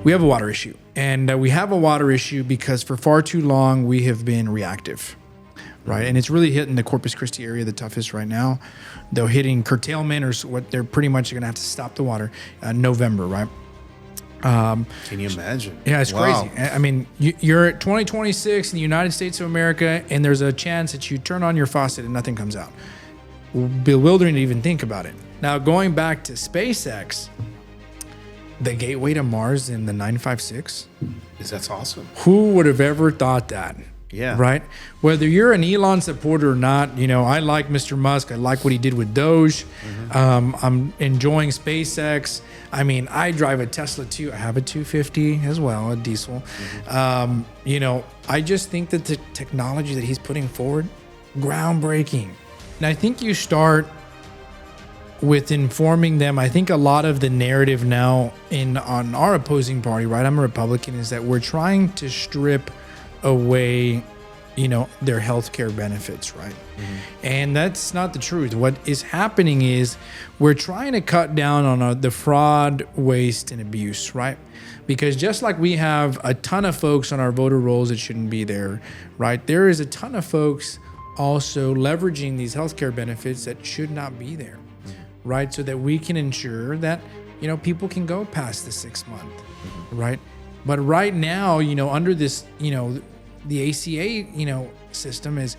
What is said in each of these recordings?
we have a water issue. And we have a water issue because for far too long, we have been reactive, right? And it's really hitting the Corpus Christi area the toughest right now. They're hitting curtailment, or what they're pretty much going to have to stop the water November, right? Can you imagine? Yeah, it's Wow. crazy. I mean, you're at 2026 in the United States of America, and there's a chance that you turn on your faucet and nothing comes out. Bewildering to even think about it. Now, going back to SpaceX, the gateway to Mars in the 956, That's awesome. who would have ever thought that? Yeah. Right? Whether you're an Elon supporter or not, I like Mr. Musk. I like what he did with Doge. I'm enjoying SpaceX. I mean, I drive a Tesla too. I have a 250 as well, a diesel. I just think that the technology that he's putting forward, groundbreaking. And I think you start with informing them. I think a lot of the narrative now on our opposing party, right? I'm a Republican, is that we're trying to strip away, their healthcare benefits, right? And that's not the truth. What is happening is we're trying to cut down on the fraud, waste, and abuse, right? Because just like we have a ton of folks on our voter rolls that shouldn't be there, right? There is a ton of folks also leveraging these healthcare benefits that should not be there, right? So that we can ensure that, people can go past the 6 month, right? But right now, under this, the ACA, system is,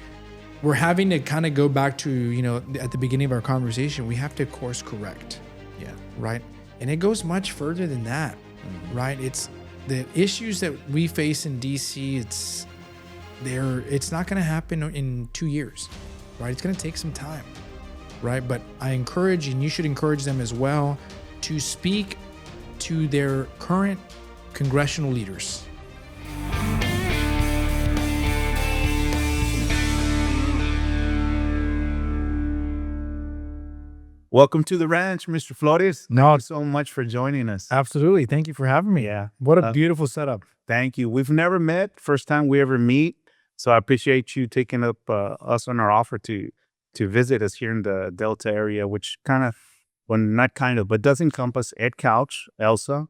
we're having to kind of go back to, at the beginning of our conversation, we have to course correct. Yeah. Right. And it goes much further than that, right? It's the issues that we face in DC. It's not going to happen in 2 years, right? It's going to take some time, right? But I encourage, and you should encourage them as well, to speak to their current congressional leaders. Welcome to the ranch, Mr. Flores. No. Thank you so much for joining us. Absolutely. Thank you for having me. Yeah. What a beautiful setup. Thank you. We've never met. First time we ever meet. So I appreciate you taking up us on our offer to visit us here in the Delta area, which but does encompass Ed Couch, Elsa,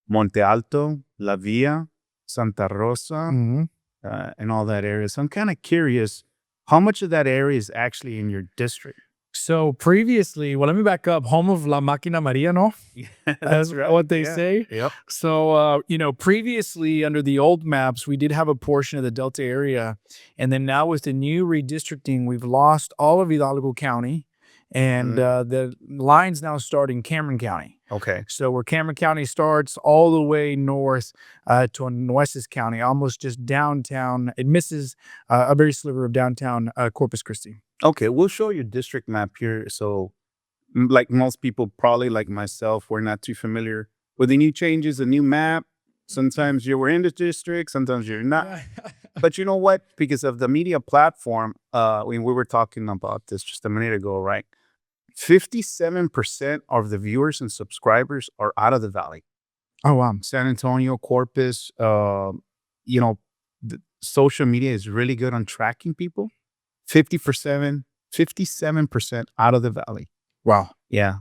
Monte Alto, La Villa, Santa Rosa, and all that area. So I'm kind of curious, how much of that area is actually in your district? So previously, let me back up. Home of La Máquina Maria, no? Yeah, That's right. What they say. Yep. So, previously under the old maps, we did have a portion of the Delta area. And then now with the new redistricting, we've lost all of Hidalgo County. And the lines now start in Cameron County. Okay. So where Cameron County starts all the way north to Nueces County, almost just downtown. It misses a very sliver of downtown Corpus Christi. Okay, we'll show your district map here. So like most people, probably like myself, we're not too familiar with the new changes, the new map. Sometimes you were in the district, sometimes you're not. But you know what? Because of the media platform, when we were talking about this just a minute ago, right? 57% of the viewers and subscribers are out of the valley. Oh, wow. San Antonio, Corpus, the social media is really good on tracking people. 57% out of the valley. Wow. Yeah.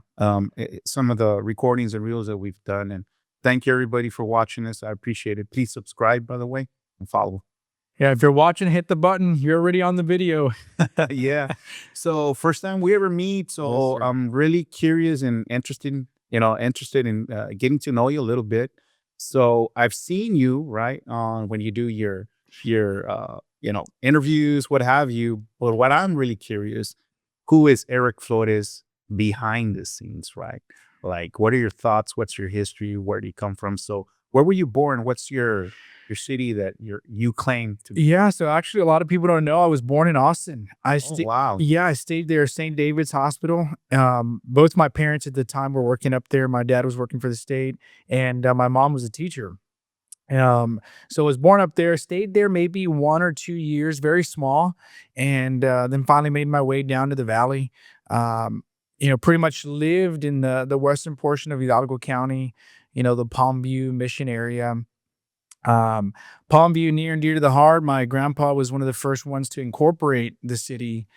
Some of the recordings and reels that we've done. And thank you everybody for watching this. I appreciate it. Please subscribe, by the way, and follow. Yeah, if you're watching, hit the button. You're already on the video. Yeah. So first time we ever meet. So Yes, sir. I'm really curious and interested in getting to know you a little bit. So I've seen you, right, on when you do your interviews, what have you. But what I'm really curious, who is Eric Flores behind the scenes, right? Like, what are your thoughts? What's your history? Where do you come from? So where were you born? What's your city that you claim to be? Yeah, so actually a lot of people don't know I was born in Austin. Wow. Yeah, I stayed there, St. David's Hospital. Both my parents at the time were working up there. My dad was working for the state, and my mom was a teacher. So I was born up there, stayed there maybe 1 or 2 years, very small, and then finally made my way down to the valley. Pretty much lived in the western portion of Hidalgo County, the Palmview Mission area. Palmview, near and dear to the heart. My grandpa was one of the first ones to incorporate the city,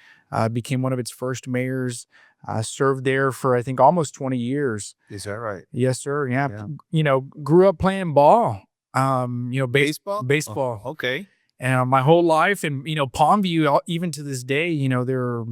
became one of its first mayors. I served there for, I think, almost 20 years. Is that right? Yes, sir. Yeah. Yeah. You know, grew up playing ball. You know, Baseball? baseball. Oh, okay. And my whole life, and you know, Palmview, even to this day, you know, they're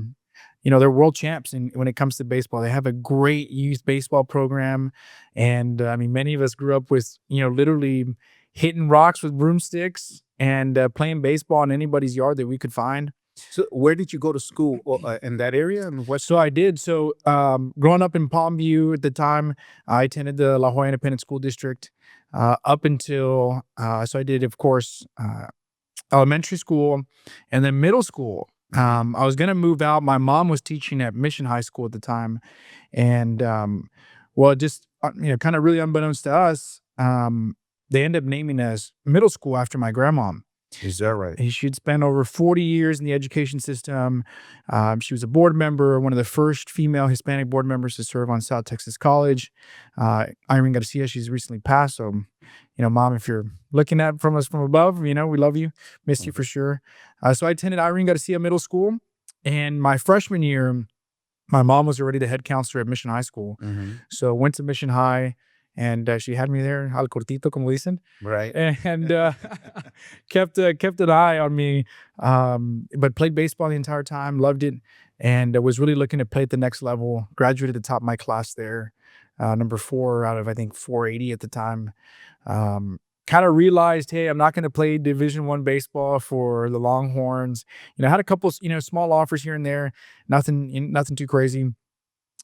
world champs. And when it comes to baseball, they have a great youth baseball program. And I mean, many of us grew up with, you know, literally hitting rocks with broomsticks and playing baseball in anybody's yard that we could find. So where did you go to school? In that area in West? So I did. So growing up in Palmview at the time, I attended the La Jolla Independent School District up until, so I did, of course, elementary school and then middle school. I was going to move out. My mom was teaching at Mission High School at the time. And well, just, you know, kind of really unbeknownst to us, they ended up naming us middle school after my grandma. Is that right? She'd spent over 40 years in the education system. She was a board member, one of the first female Hispanic board members to serve on South Texas College. Irene Garcia, she's recently passed. So, you know, Mom, if you're looking at from us from above, you know, we love you. Miss you for sure. So I attended Irene Garcia Middle School. And my freshman year, my mom was already the head counselor at Mission High School. So went to Mission High. And she had me there, al cortito, como dicen. Right. And kept an eye on me, but played baseball the entire time, loved it, and was really looking to play at the next level. Graduated at the top of my class there, number 4 out of, I think, 480 at the time. Kind of realized, hey, I'm not going to play Division I baseball for the Longhorns. You know, I had a couple, you know, small offers here and there, nothing too crazy.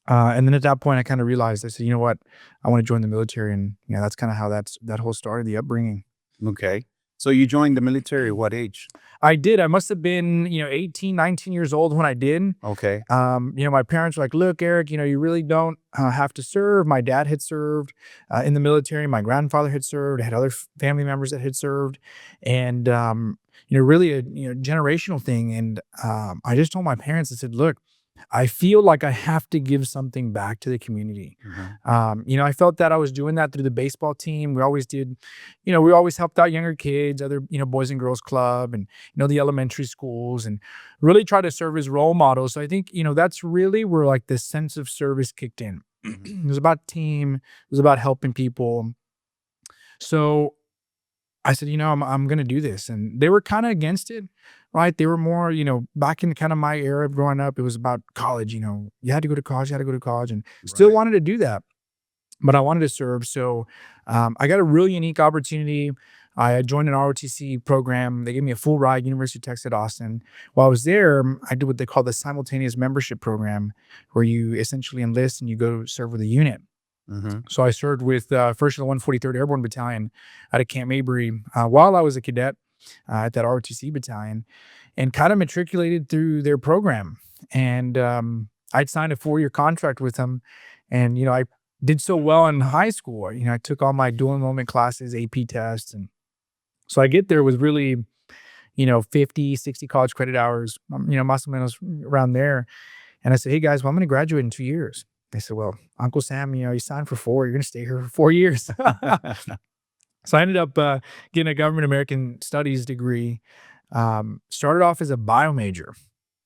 And then at that point, I kind of realized, I said, you know what, I want to join the military. And yeah, that's kind of how that whole started, the upbringing. Okay. So you joined the military at what age? I did. I must have been, you know, 18, 19 years old when I did. Okay. You know, my parents were like, look, Eric, you know, you really don't have to serve. My dad had served in the military. My grandfather had served. I had other family members that had served. And, you know, really a generational thing. And I just told my parents, I said, look, I feel like I have to give something back to the community. You know, I felt that I was doing that through the baseball team. We always did, you know, we always helped out younger kids, other, you know, boys and girls club and, you know, the elementary schools, and really try to serve as role models. So I think, you know, that's really where like the sense of service kicked in. It was about team. It was about helping people. So I said, you know, I'm going to do this. And they were kind of against it, right? They were more, you know, back in kind of my era of growing up, it was about college, you know, you had to go to college, and still wanted to do that, but I wanted to serve. So I got a really unique opportunity. I joined an ROTC program. They gave me a full ride, University of Texas at Austin. While I was there, I did what they call the simultaneous membership program, where you essentially enlist and you go serve with a unit. So I served with first of the 143rd Airborne Battalion out of Camp Mabry while I was a cadet at that ROTC battalion, and kind of matriculated through their program. And I'd signed a 4-year contract with them. And, you know, I did so well in high school. You know, I took all my dual enrollment classes, AP tests. And so I get there with really, you know, 50, 60 college credit hours, you know, más o menos around there. And I said, hey guys, well, I'm going to graduate in 2 years. They said, well, Uncle Sam, you know, you signed for 4, you're going to stay here for 4 years. So I ended up getting a government American studies degree. Started off as a bio major.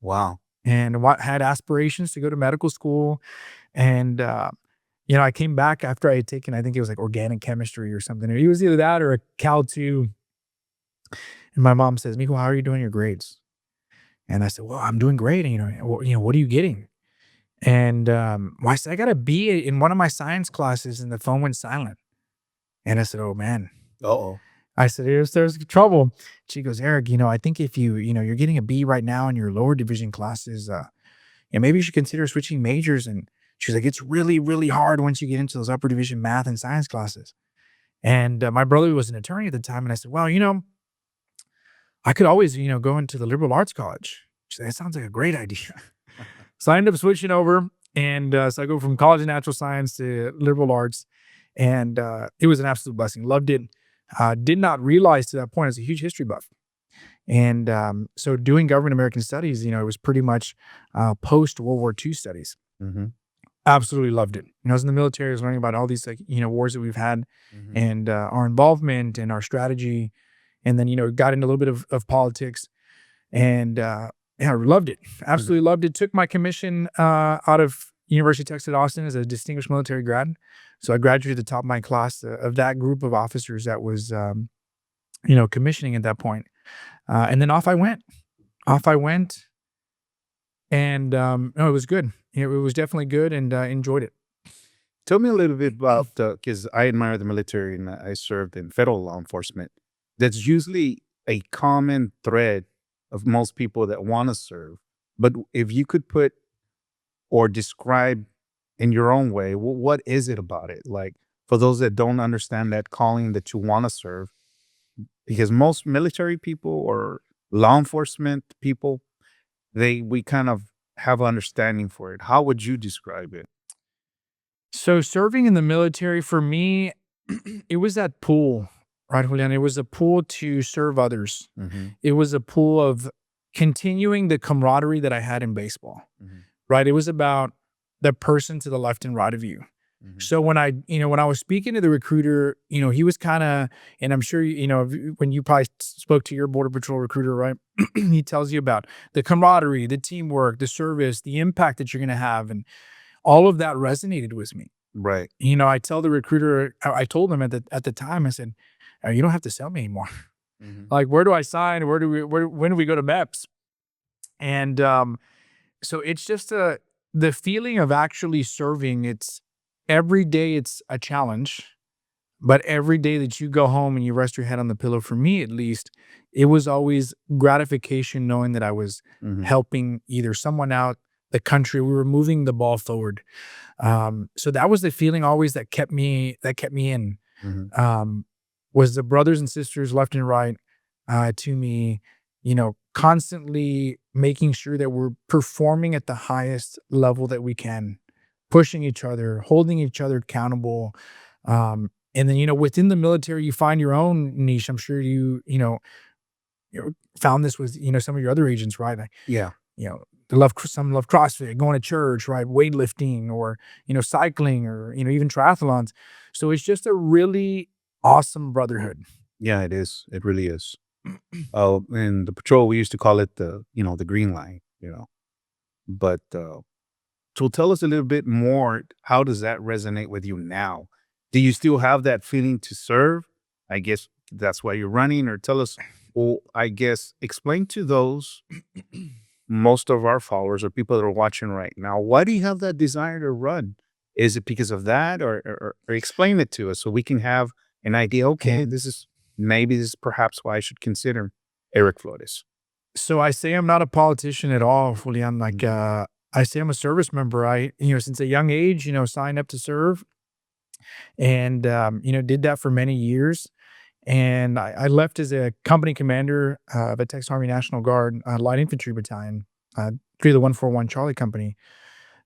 Wow. And had aspirations to go to medical school. And, you know, I came back after I had taken, I think it was like organic chemistry or something. It was either that or a Cal 2. And my mom says, Miko, how are you doing your grades? And I said, well, I'm doing great. And, you know, what are you getting? And well, I said, I got a B in one of my science classes, and the phone went silent. And I said, oh man. Uh-oh. I said, there's trouble. She goes, Eric, you know, I think if you know, you're getting a B right now in your lower division classes, and maybe you should consider switching majors. And she's like, it's really, really hard once you get into those upper division math and science classes. And my brother was an attorney at the time. And I said, well, you know, I could always, you know, go into the liberal arts college. She said, that sounds like a great idea. So I ended up switching over. And so I go from college of natural science to liberal arts. And it was an absolute blessing. Loved it. Did not realize to that point I was a huge history buff. And so doing government American studies, you know, it was pretty much post World War II studies. Absolutely loved it. You know, I was in the military, I was learning about all these, like, you know, wars that we've had and our involvement and our strategy. And then, you know, got into a little bit of politics. And Yeah, I loved it. Absolutely loved it. Took my commission out of University of Texas at Austin as a distinguished military grad. So I graduated at the top of my class of that group of officers that was, commissioning at that point. And then off I went. Off I went. And no, it was good. It was definitely good, and enjoyed it. Tell me a little bit about because I admire the military and I served in federal law enforcement. That's usually a common thread of most people that want to serve. But if you could put or describe in your own way, what is it about it? Like for those that don't understand that calling that you want to serve, because most military people or law enforcement people, we kind of have understanding for it. How would you describe it? So serving in the military for me, it was that pull, right, Julian? It was a pull to serve others. Mm-hmm. It was a pull of continuing the camaraderie that I had in baseball, Mm-hmm. right? It was about the person to the left and right of you. Mm-hmm. So when I was speaking to the recruiter, he was kind of, and I'm sure, when you probably spoke to your Border Patrol recruiter, right? He tells you about the camaraderie, the teamwork, the service, the impact that you're going to have. And all of that resonated with me. Right. I tell the recruiter, I told him at the time, I said, you don't have to sell me anymore. Mm-hmm. Like, where do I sign? When do we go to MEPS? And so it's just the feeling of actually serving. It's every day it's a challenge, but every day that you go home and you rest your head on the pillow, for me at least, it was always gratification knowing that I was Mm-hmm. helping either someone out, the country. We were moving the ball forward. So that was the feeling always that kept me in. Mm-hmm. Was the brothers and sisters left and right to me, constantly making sure that we're performing at the highest level that we can, pushing each other, holding each other accountable. And then, within the military, you find your own niche. I'm sure you found this with, some of your other agents, right? Yeah. Some love CrossFit, going to church, right? Weightlifting, or, cycling, or, even triathlons. So it's just a really awesome brotherhood. Yeah, it is. It really is. In the patrol, we used to call it the green line, But so tell us a little bit more. How does that resonate with you now? Do you still have that feeling to serve? I guess that's why you're running. Or tell us, well, I guess explain to those most of our followers or people that are watching right now, why do you have that desire to run? Is it because of that, or explain it to us so we can have an idea? Okay, this is perhaps why I should consider Eric Flores. So I say I'm not a politician at all, Julian. Like, I say I'm a service member. I, since a young age, signed up to serve, and, did that for many years. And I left as a company commander of a Texas Army National Guard Light Infantry Battalion, 3 of the 141 Charlie Company.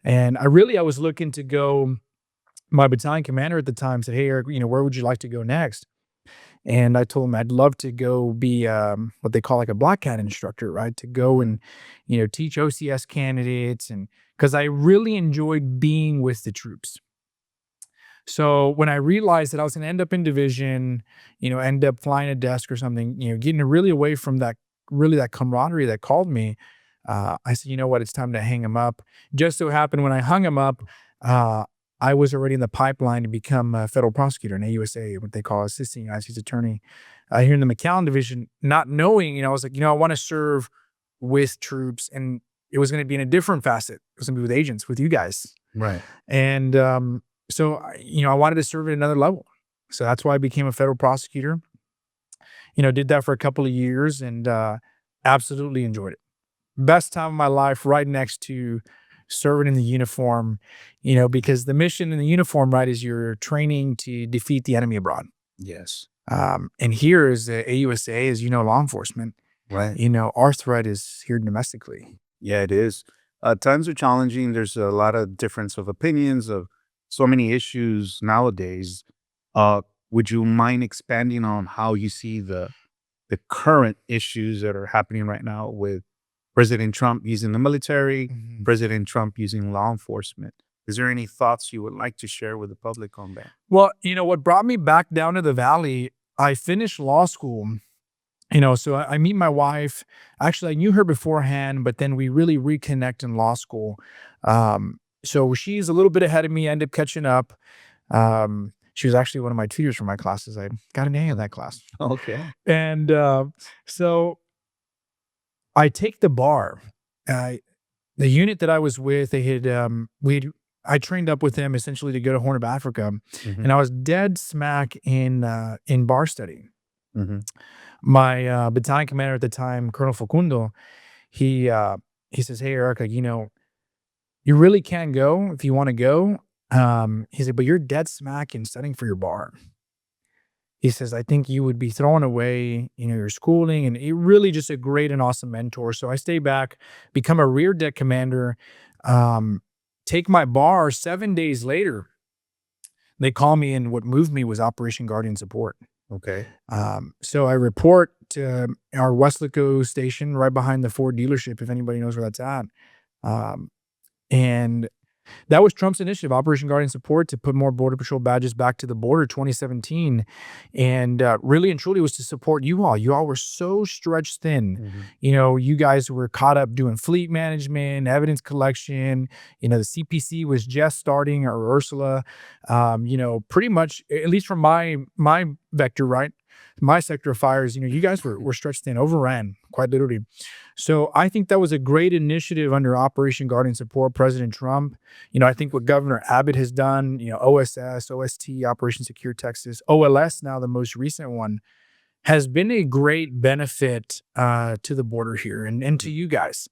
And I was looking to go, my battalion commander at the time said, "Hey, Eric, where would you like to go next?" And I told him I'd love to go be what they call like a Black Hat instructor, right? To go and, teach OCS candidates, and because I really enjoyed being with the troops. So when I realized that I was going to end up in division, end up flying a desk or something, getting really away from that camaraderie that called me, I said, you know what, it's time to hang him up. Just so happened when I hung him up, I was already in the pipeline to become a federal prosecutor, an AUSA, what they call assistant United States attorney, here in the McAllen division, not knowing, I was like, I want to serve with troops, and it was going to be in a different facet. It was going to be with agents, with you guys. Right. And, so, I wanted to serve at another level. So that's why I became a federal prosecutor. Did that for a couple of years, and absolutely enjoyed it. Best time of my life, right next to serving in the uniform, because the mission in the uniform, right, is you're training to defeat the enemy abroad. Yes. And here is the AUSA, as law enforcement. Right. Our threat is here domestically. Yeah, it is. Times are challenging. There's a lot of difference of opinions of so many issues nowadays. Would you mind expanding on how you see the current issues that are happening right now with President Trump using the military, President Trump using law enforcement? Is there any thoughts you would like to share with the public on that? Well, what brought me back down to the Valley, I finished law school So I meet my wife. Actually, I knew her beforehand, but then we really reconnect in law school. So she's a little bit ahead of me. I end up catching up. She was actually one of my tutors for my classes. I got an A in that class. Okay. And so I take the bar. The unit that I was with, they had I trained up with them essentially to go to Horn of Africa, Mm-hmm. and I was dead smack in bar study. Mm-hmm. My battalion commander at the time, Colonel Facundo, he says, "Hey, Eric, like, you really can go if you want to go." He said, "But you're dead smack in studying for your bar." He says, "I think you would be throwing away, your schooling," and he really just a great and awesome mentor. So I stay back, become a rear deck commander, take my bar. 7 days later, they call me, and what moved me was Operation Guardian Support. Okay. So I report to our Westlaco station right behind the Ford dealership, if anybody knows where that's at. And that was Trump's initiative, Operation Guardian Support, to put more Border Patrol badges back to the border, 2017. And really and truly was to support you all. You all were so stretched thin. Mm-hmm. You guys were caught up doing fleet management, evidence collection. The CPC was just starting, or Ursula. Pretty much, at least from my vector, right? My sector of fires, you guys were stretched thin, overran, quite literally. So I think that was a great initiative under Operation Guardian Support, President Trump. I think what Governor Abbott has done, OSS, OST, Operation Secure Texas, OLS now, the most recent one, has been a great benefit to the border here and to you guys.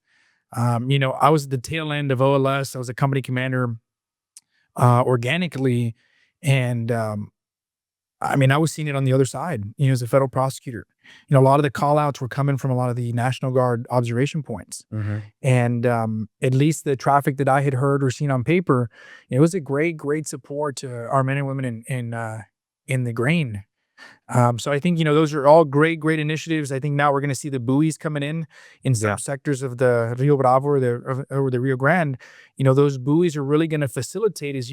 I was at the tail end of OLS. I was a company commander organically. And I was seeing it on the other side, as a federal prosecutor. A lot of the call outs were coming from a lot of the National Guard observation points. Mm-hmm. And at least the traffic that I had heard or seen on paper, it was a great, great support to our men and women in the grain. So I think, those are all great, great initiatives. I think now we're going to see the buoys coming in some sectors of the Rio Bravo or the Rio Grande. Those buoys are really going to facilitate, as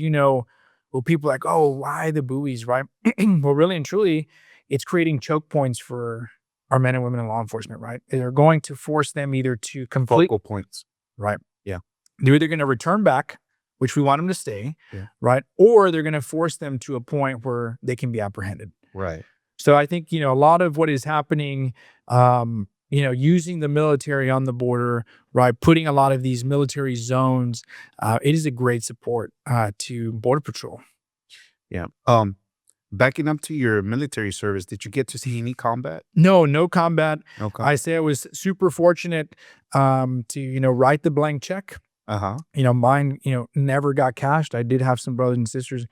well, people are like, oh, why the buoys, right? Well, really and truly, it's creating choke points for our men and women in law enforcement, right? They're going to force them either to complete Focal points. right. Yeah. They're either going to return back, which we want them to stay, Yeah. right? Or they're going to force them to a point where they can be apprehended. Right. So I think, a lot of what is happening, using the military on the border, right? Putting a lot of these military zones, it is a great support to Border Patrol. Yeah. Backing up to your military service, did you get to see any combat? No combat. Okay. I say I was super fortunate to, write the blank check. Uh-huh. Mine, never got cashed. I did have some brothers and sisters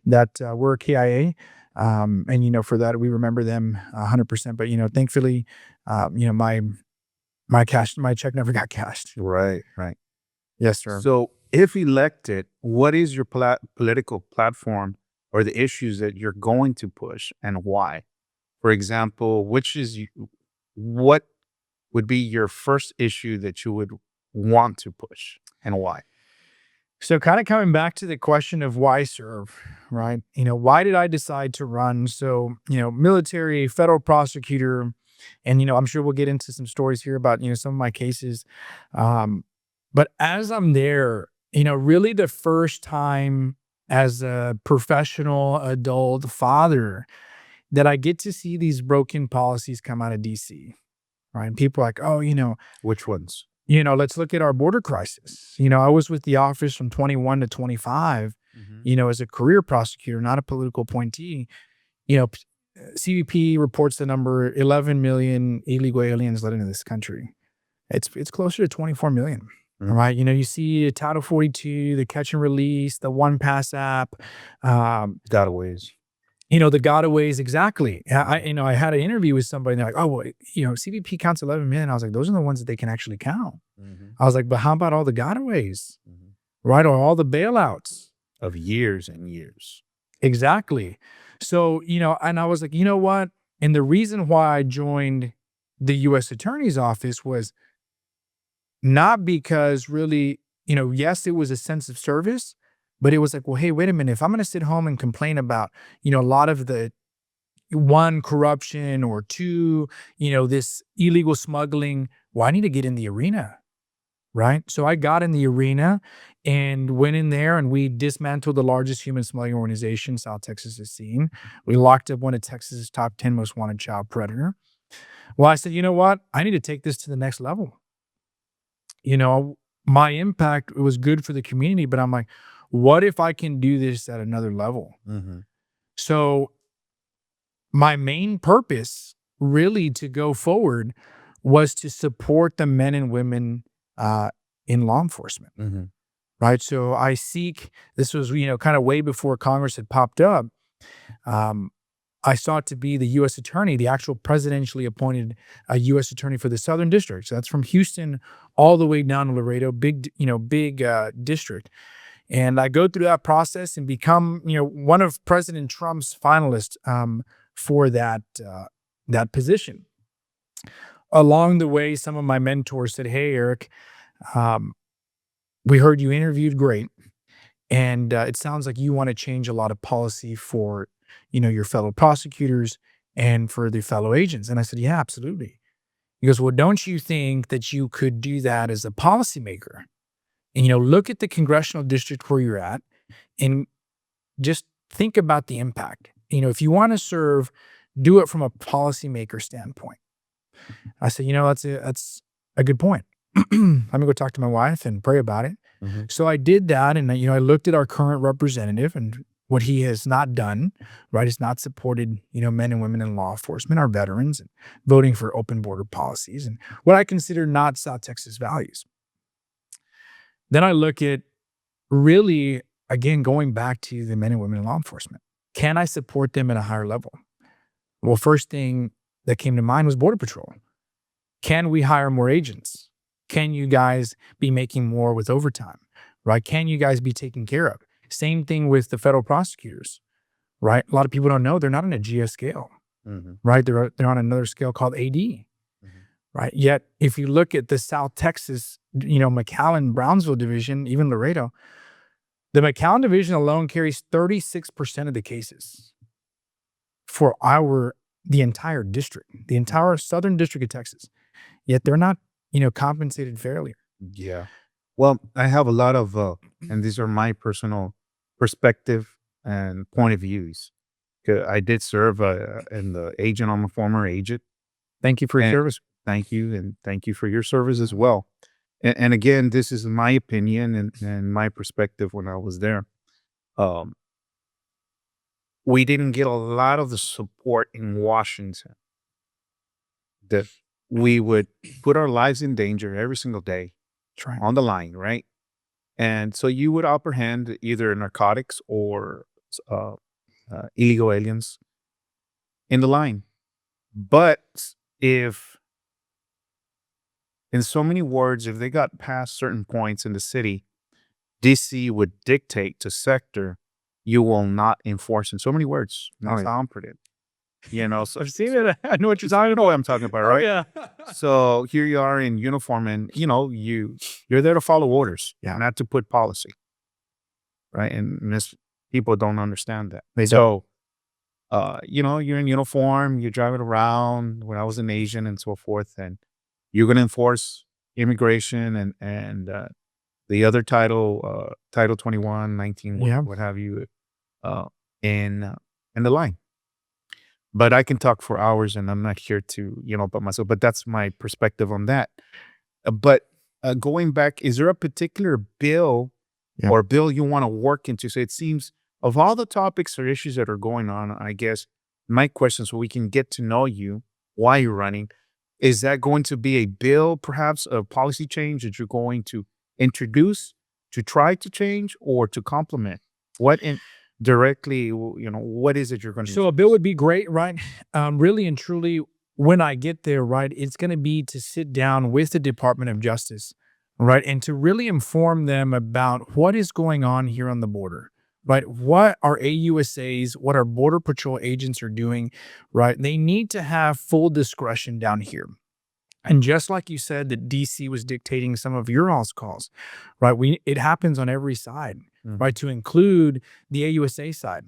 that were KIA. And, for that, we remember them 100%. But, thankfully, my check never got cashed. Right. Yes, sir. So if elected, what is your political platform or the issues that you're going to push and why? For example, what would be your first issue that you would want to push and why? So kind of coming back to the question of why serve, right? Why did I decide to run? So, military, federal prosecutor, and, I'm sure we'll get into some stories here about, some of my cases. But as I'm there, really the first time as a professional adult father that I get to see these broken policies come out of DC, right? And people are like, oh, Which ones? let's look at our border crisis. I was with the office from 21 to 25, as a career prosecutor, not a political appointee. CBP reports the number 11 million illegal aliens let into this country. It's closer to 24 million. Right. You see Title 42, the catch and release, the One Pass app, Gotaways. the gotaways. Exactly. I had an interview with somebody and they're like, oh, well, CBP counts 11 million. I was like, those are the ones that they can actually count. I was like, but how about all the gotaways? Right. Or all the bailouts Of years and years. Exactly. So, and I was like, you know what? And the reason why I joined the U.S. Attorney's Office was not because really, yes, it was a sense of service, but it was like, well, hey, wait a minute. If I'm going to sit home and complain about, a lot of the one, corruption, or two, this illegal smuggling. Well, I need to get in the arena, right? So I got in the arena and went in there, and we dismantled the largest human smuggling organization South Texas has seen. We locked up one of Texas's top 10 most wanted child predator. Well, I said, you know what? I need to take this to the next level. My impact was good for the community, but I'm like, what if I can do this at another level? Mm-hmm. So my main purpose really to go forward was to support the men and women in law enforcement, Mm-hmm. right? So this was, kind of way before Congress had popped up. I sought to be the U.S. attorney, the actual presidentially appointed U.S. attorney for the Southern District. So that's from Houston all the way down to Laredo, big district. And I go through that process and become, one of President Trump's finalists for that position. Along the way, some of my mentors said, "Hey, Eric, we heard you interviewed great, and it sounds like you want to change a lot of policy for, your fellow prosecutors and for the fellow agents." And I said, "Yeah, absolutely." He goes, "Well, don't you think that you could do that as a policymaker? And, look at the congressional district where you're at and just think about the impact. If you want to serve, do it from a policymaker standpoint." I said, that's a good point. Let me go talk to my wife and pray about it. Mm-hmm. So I did that. And, I looked at our current representative and what he has not done, right? Has not supported, men and women in law enforcement, our veterans, and voting for open border policies and what I consider not South Texas values. Then I look at really, again, going back to the men and women in law enforcement. Can I support them at a higher level? Well, first thing that came to mind was Border Patrol. Can we hire more agents? Can you guys be making more with overtime, right? Can you guys be taken care of? Same thing with the federal prosecutors, right? A lot of people don't know they're not on a GS scale, Mm-hmm. right? They're on another scale called AD, right? Yet, if you look at the South Texas, McAllen, Brownsville division, even Laredo, the McAllen division alone carries 36% of the cases for the entire district, the entire Southern District of Texas. Yet they're not, compensated fairly. Yeah. Well, I have a lot of, and these are my personal perspective and point of views. I did serve in the agent. I'm a former agent. Thank you for your And service. Thank you. And thank you for your service as well. And again, this is my opinion and my perspective when I was there. We didn't get a lot of the support in Washington that we would put our lives in danger every single day on the line, right? And so you would apprehend either narcotics or illegal aliens in the line. But if, in so many words, if they got past certain points in the city, DC would dictate to sector, you will not enforce in so many words. That's how I'm put it. So I've seen it. I know what you're talking you about. know what I'm talking about, right? Yeah. So here you are in uniform, and you're there to follow orders, not to put policy, right? And people don't understand that. You're in uniform, you're driving around. When I was an Asian and so forth, and you're going to enforce immigration and the other title 21, 19, what have you, in the line. But I can talk for hours, and I'm not here to, about myself, but that's my perspective on that. But going back, is there a particular bill or bill you want to work into? So it seems of all the topics or issues that are going on, I guess my question, so we can get to know you, why you're running, is that going to be a bill, perhaps a policy change that you're going to introduce to try to change or to complement? Directly, what is it you're going to do? So a bill would be great, right? Really and truly, when I get there, right, it's going to be to sit down with the Department of Justice, right, and to really inform them about what is going on here on the border, right? What our AUSAs, what our Border Patrol agents are doing, right? They need to have full discretion down here. And just like you said that DC was dictating some of your all's calls, right? It happens on every side, right? To include the AUSA side.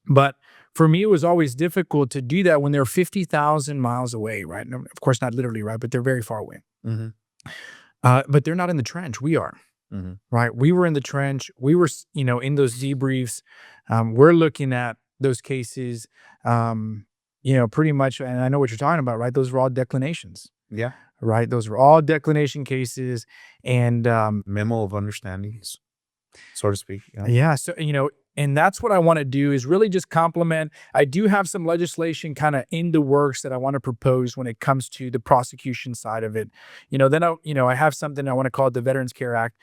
But for me, it was always difficult to do that when they're 50,000 miles away, right? And of course, not literally, right? But they're very far away. Mm-hmm. But they're not in the trench. We are, Mm-hmm. right? We were in the trench. We were, in those debriefs. We're looking at those cases, pretty much. And I know what you're talking about, right? Those were all declinations, Yeah. right? Those were all declination cases. And Memo of understandings, so to speak. Yeah. yeah, so, and that's what I want to do is really just complement. I do have some legislation kind of in the works that I want to propose when it comes to the prosecution side of it. Then I have something I want to call it the Veterans Care Act,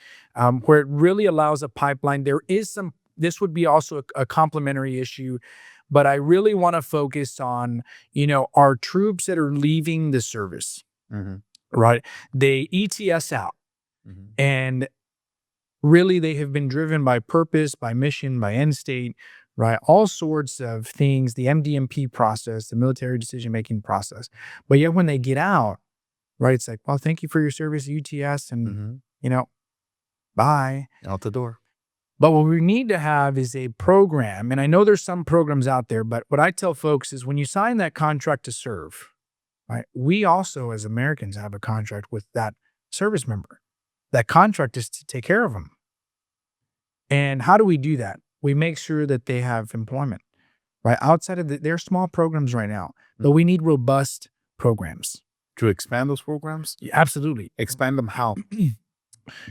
where it really allows a pipeline. There is some, this would be also a complementary issue, but I really want to focus on, our troops that are leaving the service, Mm-hmm. right? They ETS out. Mm-hmm. And really, they have been driven by purpose, by mission, by end state, right? All sorts of things, the MDMP process, the military decision-making process. But yet when they get out, right, it's like, well, thank you for your service, UTS, and, Mm-hmm. Bye. Out the door. But what we need to have is a program, and I know there's some programs out there, but what I tell folks is when you sign that contract to serve, right, we also as Americans have a contract with that service member. That contract is to take care of them. And how do we do that? We make sure that they have employment, right? Outside of there are small programs right now, but we need robust programs. To expand those programs? Yeah, absolutely. Expand them how?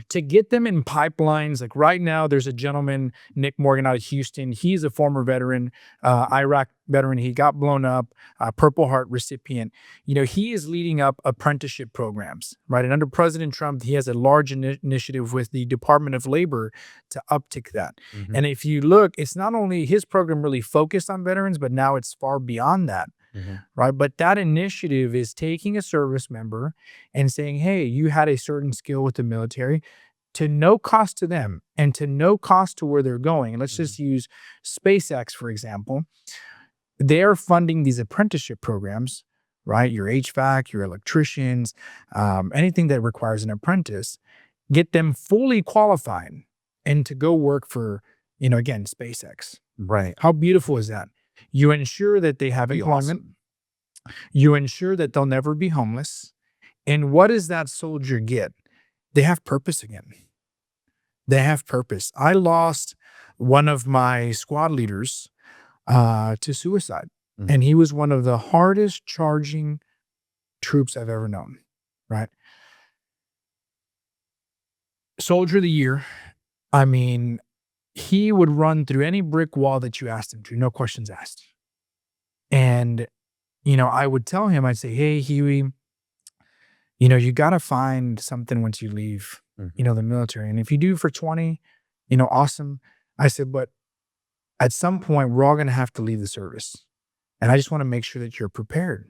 To get them in pipelines, like right now, there's a gentleman, Nick Morgan out of Houston. He's a former veteran, Iraq veteran. He got blown up, Purple Heart recipient. He is leading up apprenticeship programs, right? And under President Trump, he has a large initiative with the Department of Labor to uptick that. Mm-hmm. And if you look, it's not only his program really focused on veterans, but now it's far beyond that. Mm-hmm. Right. But that initiative is taking a service member and saying, hey, you had a certain skill with the military to no cost to them and to no cost to where they're going. And let's just use SpaceX, for example. They're funding these apprenticeship programs, right? Your HVAC, your electricians, anything that requires an apprentice, get them fully qualified and to go work for, again, SpaceX. Right. How beautiful is that? You ensure that they have employment. Awesome. You ensure that they'll never be homeless. And what does that soldier get? They have purpose again. They have purpose. I lost one of my squad leaders to suicide. Mm-hmm. And he was one of the hardest charging troops I've ever known, right? Soldier of the Year. I mean, he would run through any brick wall that you asked him to, no questions asked. And, I would tell him, I'd say, hey, Huey, you got to find something once you leave, the military. And if you do for 20, awesome. I said, but at some point, we're all going to have to leave the service. And I just want to make sure that you're prepared.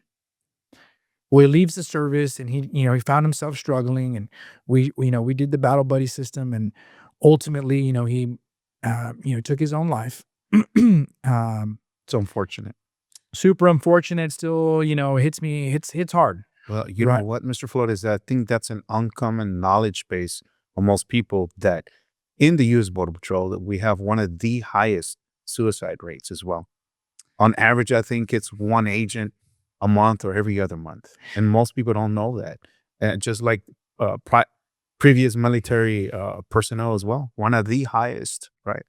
Well, he leaves the service and he found himself struggling. And we did the battle buddy system. And ultimately, he took his own life. It's unfortunate. Super unfortunate. Still, hits hard. Well, you know what, Mr. Flores, I think that's an uncommon knowledge base for most people that in the U.S. Border Patrol, that we have one of the highest suicide rates as well. On average, I think it's one agent a month or every other month. And most people don't know that. And just like previous military personnel as well, one of the highest, right,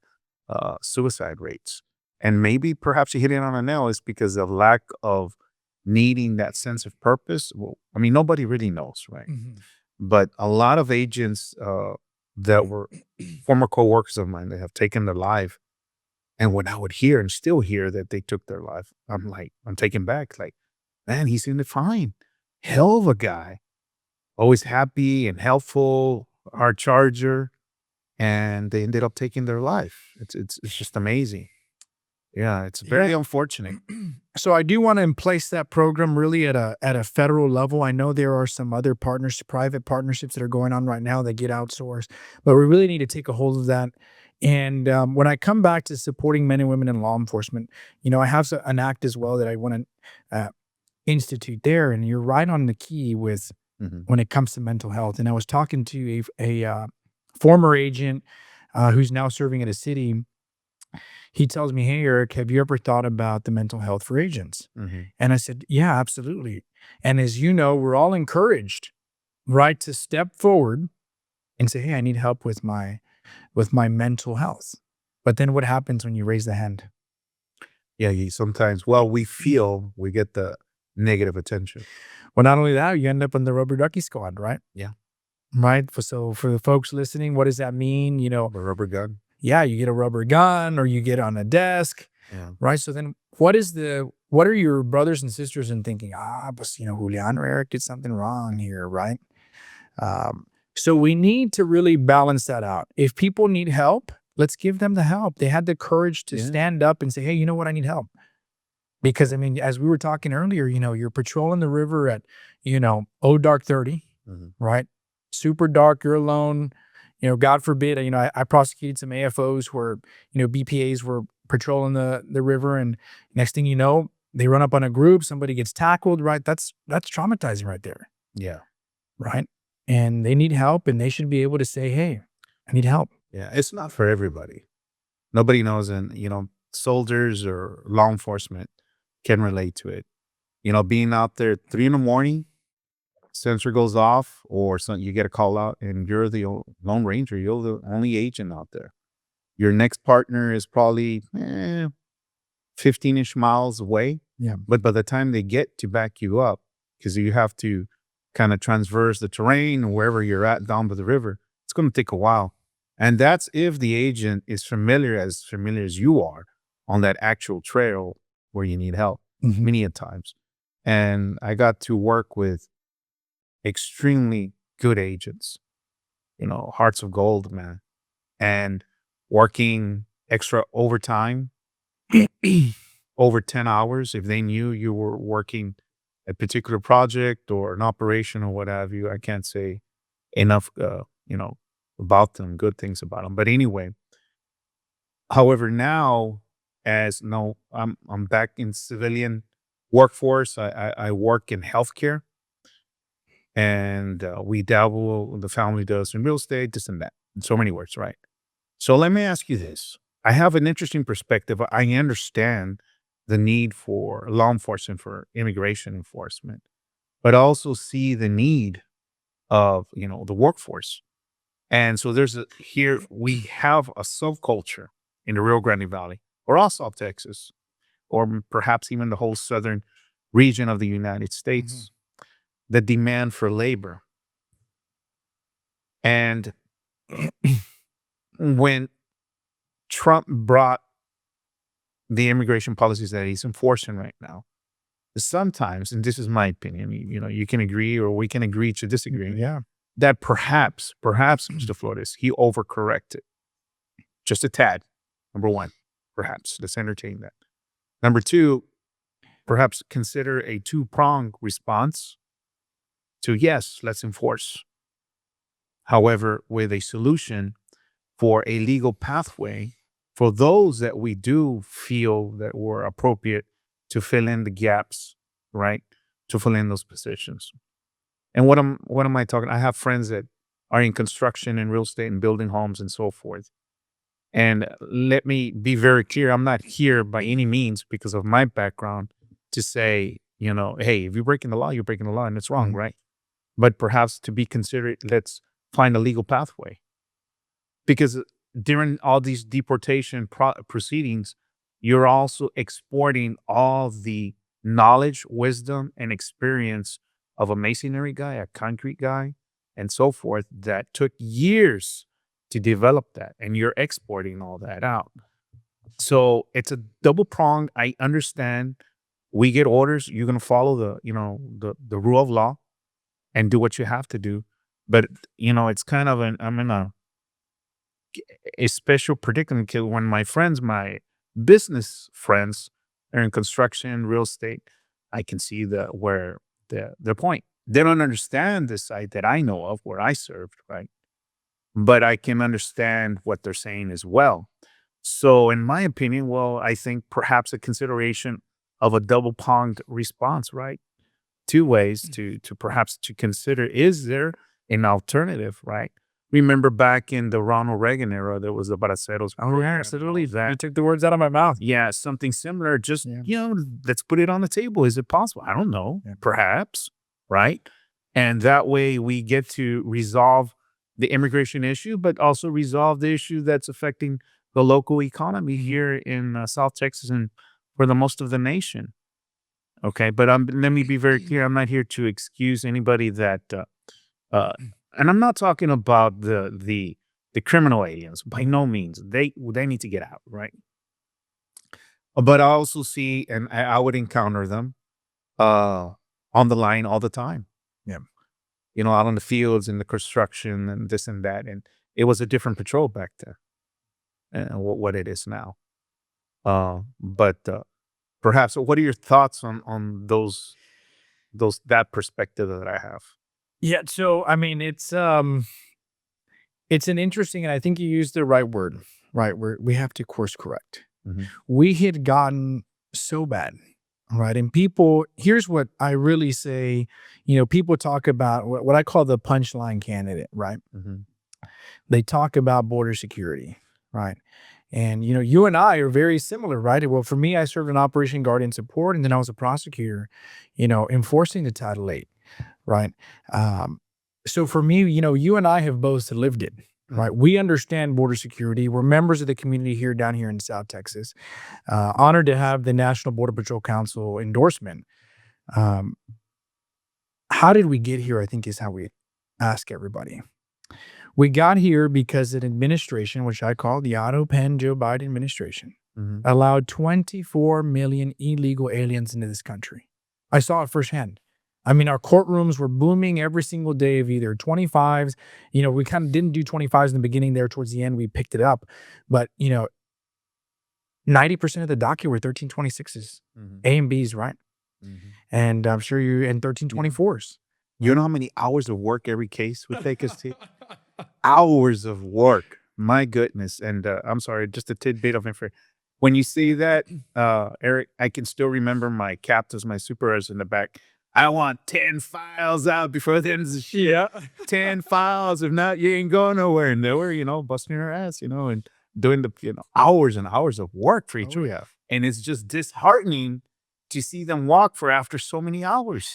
suicide rates. And maybe perhaps you hit it on a nail is because of lack of needing that sense of purpose. Well, I mean, nobody really knows, right? Mm-hmm. But a lot of agents that were former co-workers of mine that have taken their life, and when I would hear and still hear that they took their life, I'm taken back. Like, man, he seemed fine. Hell of a guy. Always happy and helpful, hard charger. And they ended up taking their life. It's just amazing. Yeah, it's very unfortunate. So I do want to place that program really at a federal level. I know there are some other private partnerships that are going on right now that get outsourced, but we really need to take a hold of that. And when I come back to supporting men and women in law enforcement, I have an act as well that I want to institute there. And you're right on the key with when it comes to mental health. And I was talking to a former agent who's now serving at a city. he tells me, "Hey, Eric, have you ever thought about the mental health for agents?" And I said, "Yeah, absolutely." And as you know, we're all encouraged, right, to step forward and say, "Hey, I need help with my mental health." But then what happens when you raise the hand? Yeah, sometimes, well, we feel we get the negative attention. Well, not only that, you end up in the rubber ducky squad, right? Yeah. Right. So for the folks listening, what does that mean? A rubber gun. Yeah, you get a rubber gun or you get on a desk, Yeah. right? So then what are your brothers and sisters in thinking, but Julian or Eric did something wrong here, right? So we need to really balance that out. If people need help, let's give them the help. They had the courage to stand up and say, "Hey, you know what? I need help." Because I mean, as we were talking earlier, you're patrolling the river at, dark 30, right? Super dark, you're alone. God forbid, I prosecuted some AFOs where, BPAs were patrolling the river, and next thing you know, they run up on a group, somebody gets tackled, right? That's traumatizing right there, Yeah. right? And they need help, and they should be able to say, "Hey, I need help." Yeah. It's not for everybody. Nobody knows, and soldiers or law enforcement can relate to it. Being out there 3 a.m, sensor goes off, or you get a call out, and you're the lone ranger. You're the only agent out there. Your next partner is probably 15-ish miles away. Yeah. But by the time they get to back you up, because you have to kind of transverse the terrain wherever you're at down by the river, it's going to take a while. And that's if the agent is familiar as you are on that actual trail where you need help many a times. And I got to work with extremely good agents, hearts of gold, man, and working extra overtime, over 10 hours. If they knew you were working a particular project or an operation or what have you, I can't say enough, about them, good things about them. But anyway, however, now I'm back in civilian workforce. I work in healthcare, and we dabble, the family does, in real estate, this and that, in so many words, right? So let me ask you this. I have an interesting perspective. I understand the need for law enforcement, for immigration enforcement, but I also see the need of, the workforce. And so here we have a subculture in the Rio Grande Valley, or all South Texas, or perhaps even the whole southern region of the United States, the demand for labor. And when Trump brought the immigration policies that he's enforcing right now, sometimes, and this is my opinion, you can agree or we can agree to disagree, that perhaps, Mr. Flores, he overcorrected just a tad. Number one, perhaps, let's entertain that. Number two, perhaps consider a two-pronged response to, yes, let's enforce. However, with a solution for a legal pathway for those that we do feel that were appropriate to fill in the gaps, right? To fill in those positions. And what am I talking? I have friends that are in construction and real estate and building homes and so forth. And let me be very clear. I'm not here by any means, because of my background, to say, hey, if you're breaking the law, you're breaking the law, and it's wrong, right? But perhaps to be considerate, let's find a legal pathway. Because during all these deportation proceedings, you're also exporting all the knowledge, wisdom, and experience of a masonry guy, a concrete guy, and so forth, that took years to develop that, and you're exporting all that out. So it's a double prong. I understand. We get orders. You're gonna follow the rule of law and do what you have to do. But it's kind of I'm in a special predicament, because when my business friends are in construction, real estate, I can see the point. They don't understand the side that I know of where I served, right? But I can understand what they're saying as well. So in my opinion, well, I think perhaps a consideration of a double-pronged response, right? Two ways to perhaps to consider, is there an alternative, right? remember back in the Ronald Reagan era, there was the Braceros. Oh, yeah, absolutely. That You took the words out of my mouth. yeah, something similar. Just, Yeah. let's put it on the table. Is it possible? I don't know. Yeah. Perhaps, right? And that way we get to resolve the immigration issue, but also resolve the issue that's affecting the local economy here in South Texas and for the most of the nation. Okay, but let me be very clear. I'm not here to excuse anybody that, and I'm not talking about the criminal aliens. By no means, they need to get out, right? But I also see, and I would encounter them on the line all the time. Yeah. Out on the fields and the construction and this and that. And it was a different patrol back then and what it is now. But perhaps, what are your thoughts on that perspective that I have? Yeah. So, I mean, it's an interesting, and I think you used the right word, right? We have to course correct. Mhm. We had gotten so bad, right? And here's what I really say, people talk about what I call the punchline candidate, right? Mhm. They talk about border security, right? And, you and I are very similar, right? Well, for me, I served in Operation Guardian Support, and then I was a prosecutor, enforcing the Title VIII, right? So for me, you and I have both lived it, right? We understand border security. We're members of the community down here in South Texas. Honored to have the National Border Patrol Council endorsement. How did we get here, I think, is how we ask everybody. We got here because an administration, which I call the Otto Penn Joe Biden administration, allowed 24 million illegal aliens into this country. I saw it firsthand. I mean, our courtrooms were booming every single day of either 25s. We kind of didn't do 25s in the beginning there. Towards the end, we picked it up. But, 90% of the docket were 1326s, A and Bs, right? And I'm sure and 1324s. You know how many hours of work every case would take us to? Hours of work. My goodness. And I'm sorry, just a tidbit of information. When you see that, Eric, I can still remember my captains, my supervisors in the back. I want 10 files out before the end of the shift. Yeah. 10 files. If not, you ain't going nowhere. And they were, busting our ass, and doing the, hours and hours of work for each other. Yeah. And it's just disheartening to see them walk for after so many hours,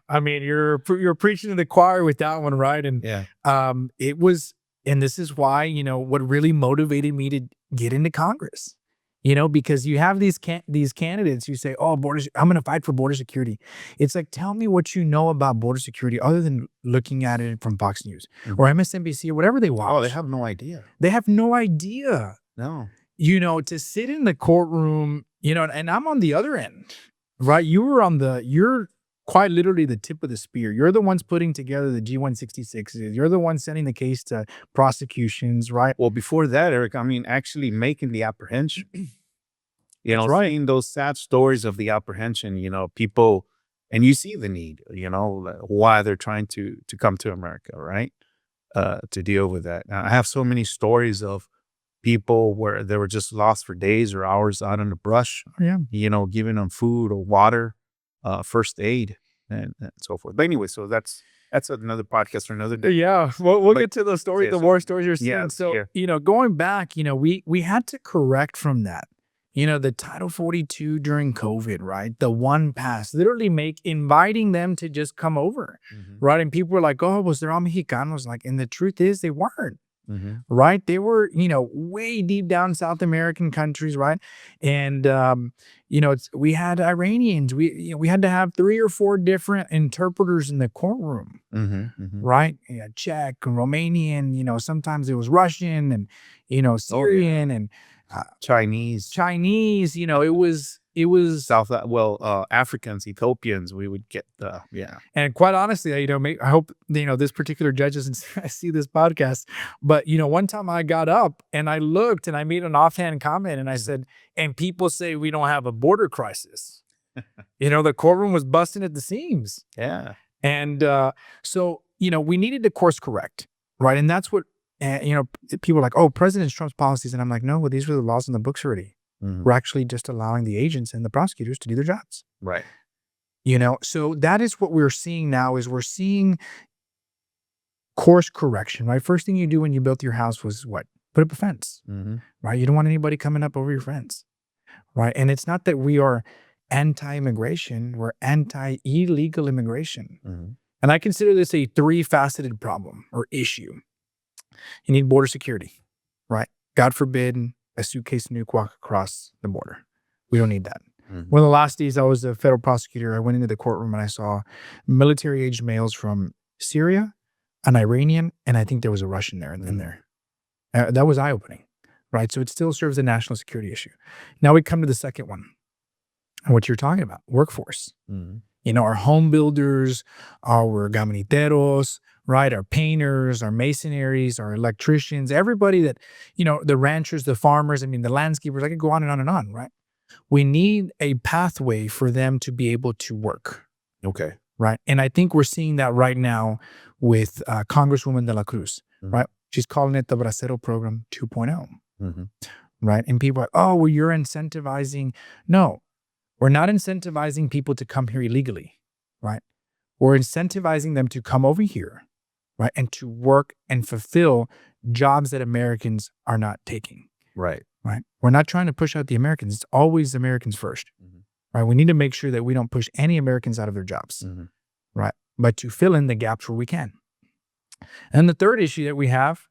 I mean, you're preaching to the choir with that one, right? And it was, and this is why, what really motivated me to get into Congress, because you have these candidates who say, oh, I'm going to fight for border security. It's like, tell me what you know about border security other than looking at it from Fox News or MSNBC or whatever they watch. Oh, they have no idea. They have no idea. No. To sit in the courtroom, and I'm on the other end, right? You're quite literally the tip of the spear. You're the ones putting together the G166s. You're the one sending the case to prosecutions, right? Well, before that, Eric, I mean, actually making the apprehension. Seeing those sad stories of the apprehension, people, and you see the need, why they're trying to come to America, right? To deal with that. I have so many stories of people where they were just lost for days or hours out in the brush, giving them food or water, first aid and so forth. But anyway, so that's another podcast for another day. Yeah, we'll get to the story, the war stories you're seeing. Yeah, so, going back, we had to correct from that. The Title 42 during COVID, right? The one pass, literally inviting them to just come over, right? And people were like, oh, was there all Mexicanos? Like, and the truth is they weren't. Right? They were, way deep down South American countries, right? And, we had Iranians. We had to have 3 or 4 different interpreters in the courtroom, right? Yeah, Czech, Romanian, sometimes it was Russian and, Syrian and Chinese. It was Africans, Ethiopians, we would get And quite honestly, I hope, this particular judge doesn't see this podcast, but, one time I got up and I looked and I made an offhand comment and I said, and people say we don't have a border crisis. The courtroom was busting at the seams. Yeah. And so, we needed to course correct, right? And that's what, people are like, oh, President Trump's policies. And I'm like, no, well, these were the laws in the books already. We're actually just allowing the agents and the prosecutors to do their jobs. Right. So that is what we're seeing now is we're seeing course correction, right? First thing you do when you built your house was what? Put up a fence, right? You don't want anybody coming up over your fence, right? And it's not that we are anti-immigration, we're anti-illegal immigration. And I consider this a three-faceted problem or issue. You need border security, right? God forbid a suitcase nuke walk across the border. We don't need that. One of the last days I was a federal prosecutor, I went into the courtroom and I saw military-aged males from Syria, an Iranian, and I think there was a Russian there in there. That was eye-opening, right? So it still serves a national security issue. Now we come to the second one, what you're talking about, workforce. You know, our home builders, our gamoniteros, right? Our painters, our masonaries, our electricians, everybody that, you know, the ranchers, the farmers, I mean, the landscapers, I could go on and on, right? We need a pathway for them to be able to work. Okay. Right. And I think we're seeing that right now with Congresswoman De La Cruz, right? She's calling it the Bracero Program 2.0, right? And people are like, oh, well, you're incentivizing. No, we're not incentivizing people to come here illegally, right? We're incentivizing them to come over here, right? And to work and fulfill jobs that Americans are not taking. Right. Right. We're not trying to push out the Americans. It's always Americans first. Right. We need to make sure that we don't push any Americans out of their jobs. Right. But to fill in the gaps where we can. And the third issue that we have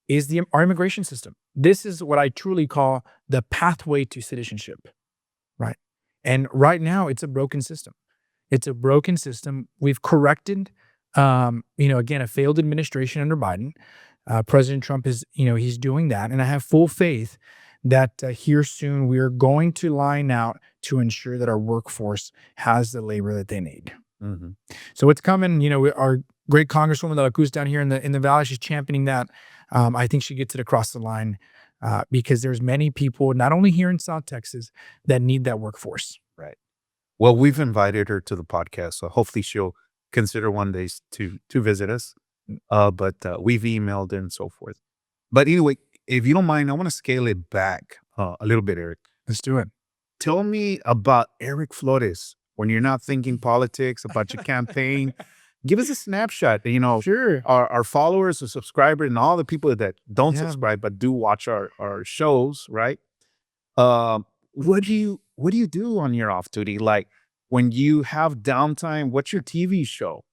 is our immigration system. This is what I truly call the pathway to citizenship. Right. And right now it's a broken system. It's a broken system. We've corrected, you know, again, a failed administration under Biden. President Trump is, you know, he's doing that. And I have full faith that here soon we are going to line out to ensure that our workforce has the labor that they need. So it's coming. You know, our great Congresswoman De La Cruz down here in the Valley, she's championing that. I think she gets it across the line because there's many people, not only here in South Texas, that need that workforce. Right. Well, we've invited her to the podcast, so hopefully she'll consider one day to visit us. But we've emailed and so forth. But anyway, if you don't mind, I want to scale it back a little bit, Eric. Let's do it. Tell me about Eric Flores when you're not thinking politics, about your campaign. Give us a snapshot. You know, Sure. Our followers, our subscribers, and all the people that don't subscribe but do watch our shows, right? What do you do on your off duty? Like when you have downtime, what's your TV show?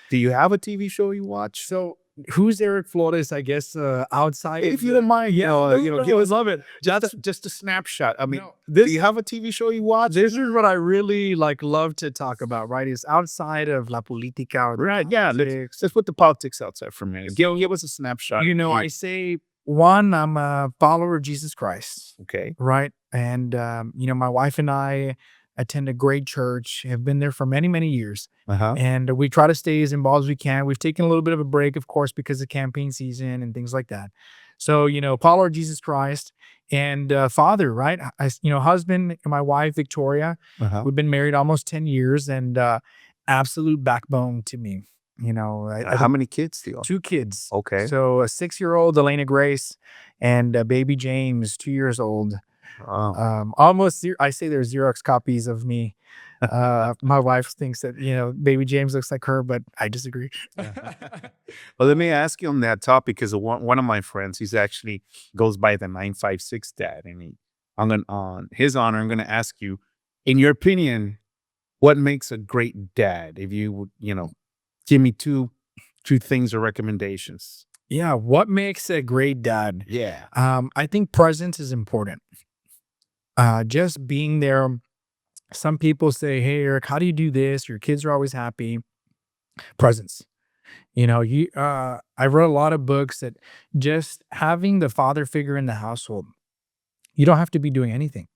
Do you have a TV show you watch? So who's Eric Flores, I guess, outside? If you don't mind, you know, give us love it. just a snapshot. I mean, do you have a TV show you watch? This is what I really love to talk about, right? Is outside of la política. Right, yeah. Let's put the politics outside for a minute. Give us a snapshot. You know, I say, one, I'm a follower of Jesus Christ. Okay. Right. And, you know, my wife and I attend a great church, have been there for many, many years. And we try to stay as involved as we can. We've taken a little bit of a break, of course, because of campaign season and things like that. So, you know, follower of Jesus Christ and father, right? You know, husband and my wife, Victoria, we've been married almost 10 years and absolute backbone to me. You know, how many kids do you have? 2 kids. Okay. So a 6-year-old, Elena Grace, and baby James, 2 years old. Almost, I say there's Xerox copies of me. My wife thinks that, you know, baby James looks like her, but I disagree. Well, let me ask you on that topic because one of my friends, he's actually goes by the 956 dad, and on his honor, I'm going to ask you, in your opinion, what makes a great dad? If you would, you know, give me two things or recommendations. Yeah, what makes a great dad? Yeah. I think presence is important. Just being there. Some people say, hey, Eric, how do you do this? Your kids are always happy. Presence. You know, I wrote a lot of books that just having the father figure in the household, you don't have to be doing anything,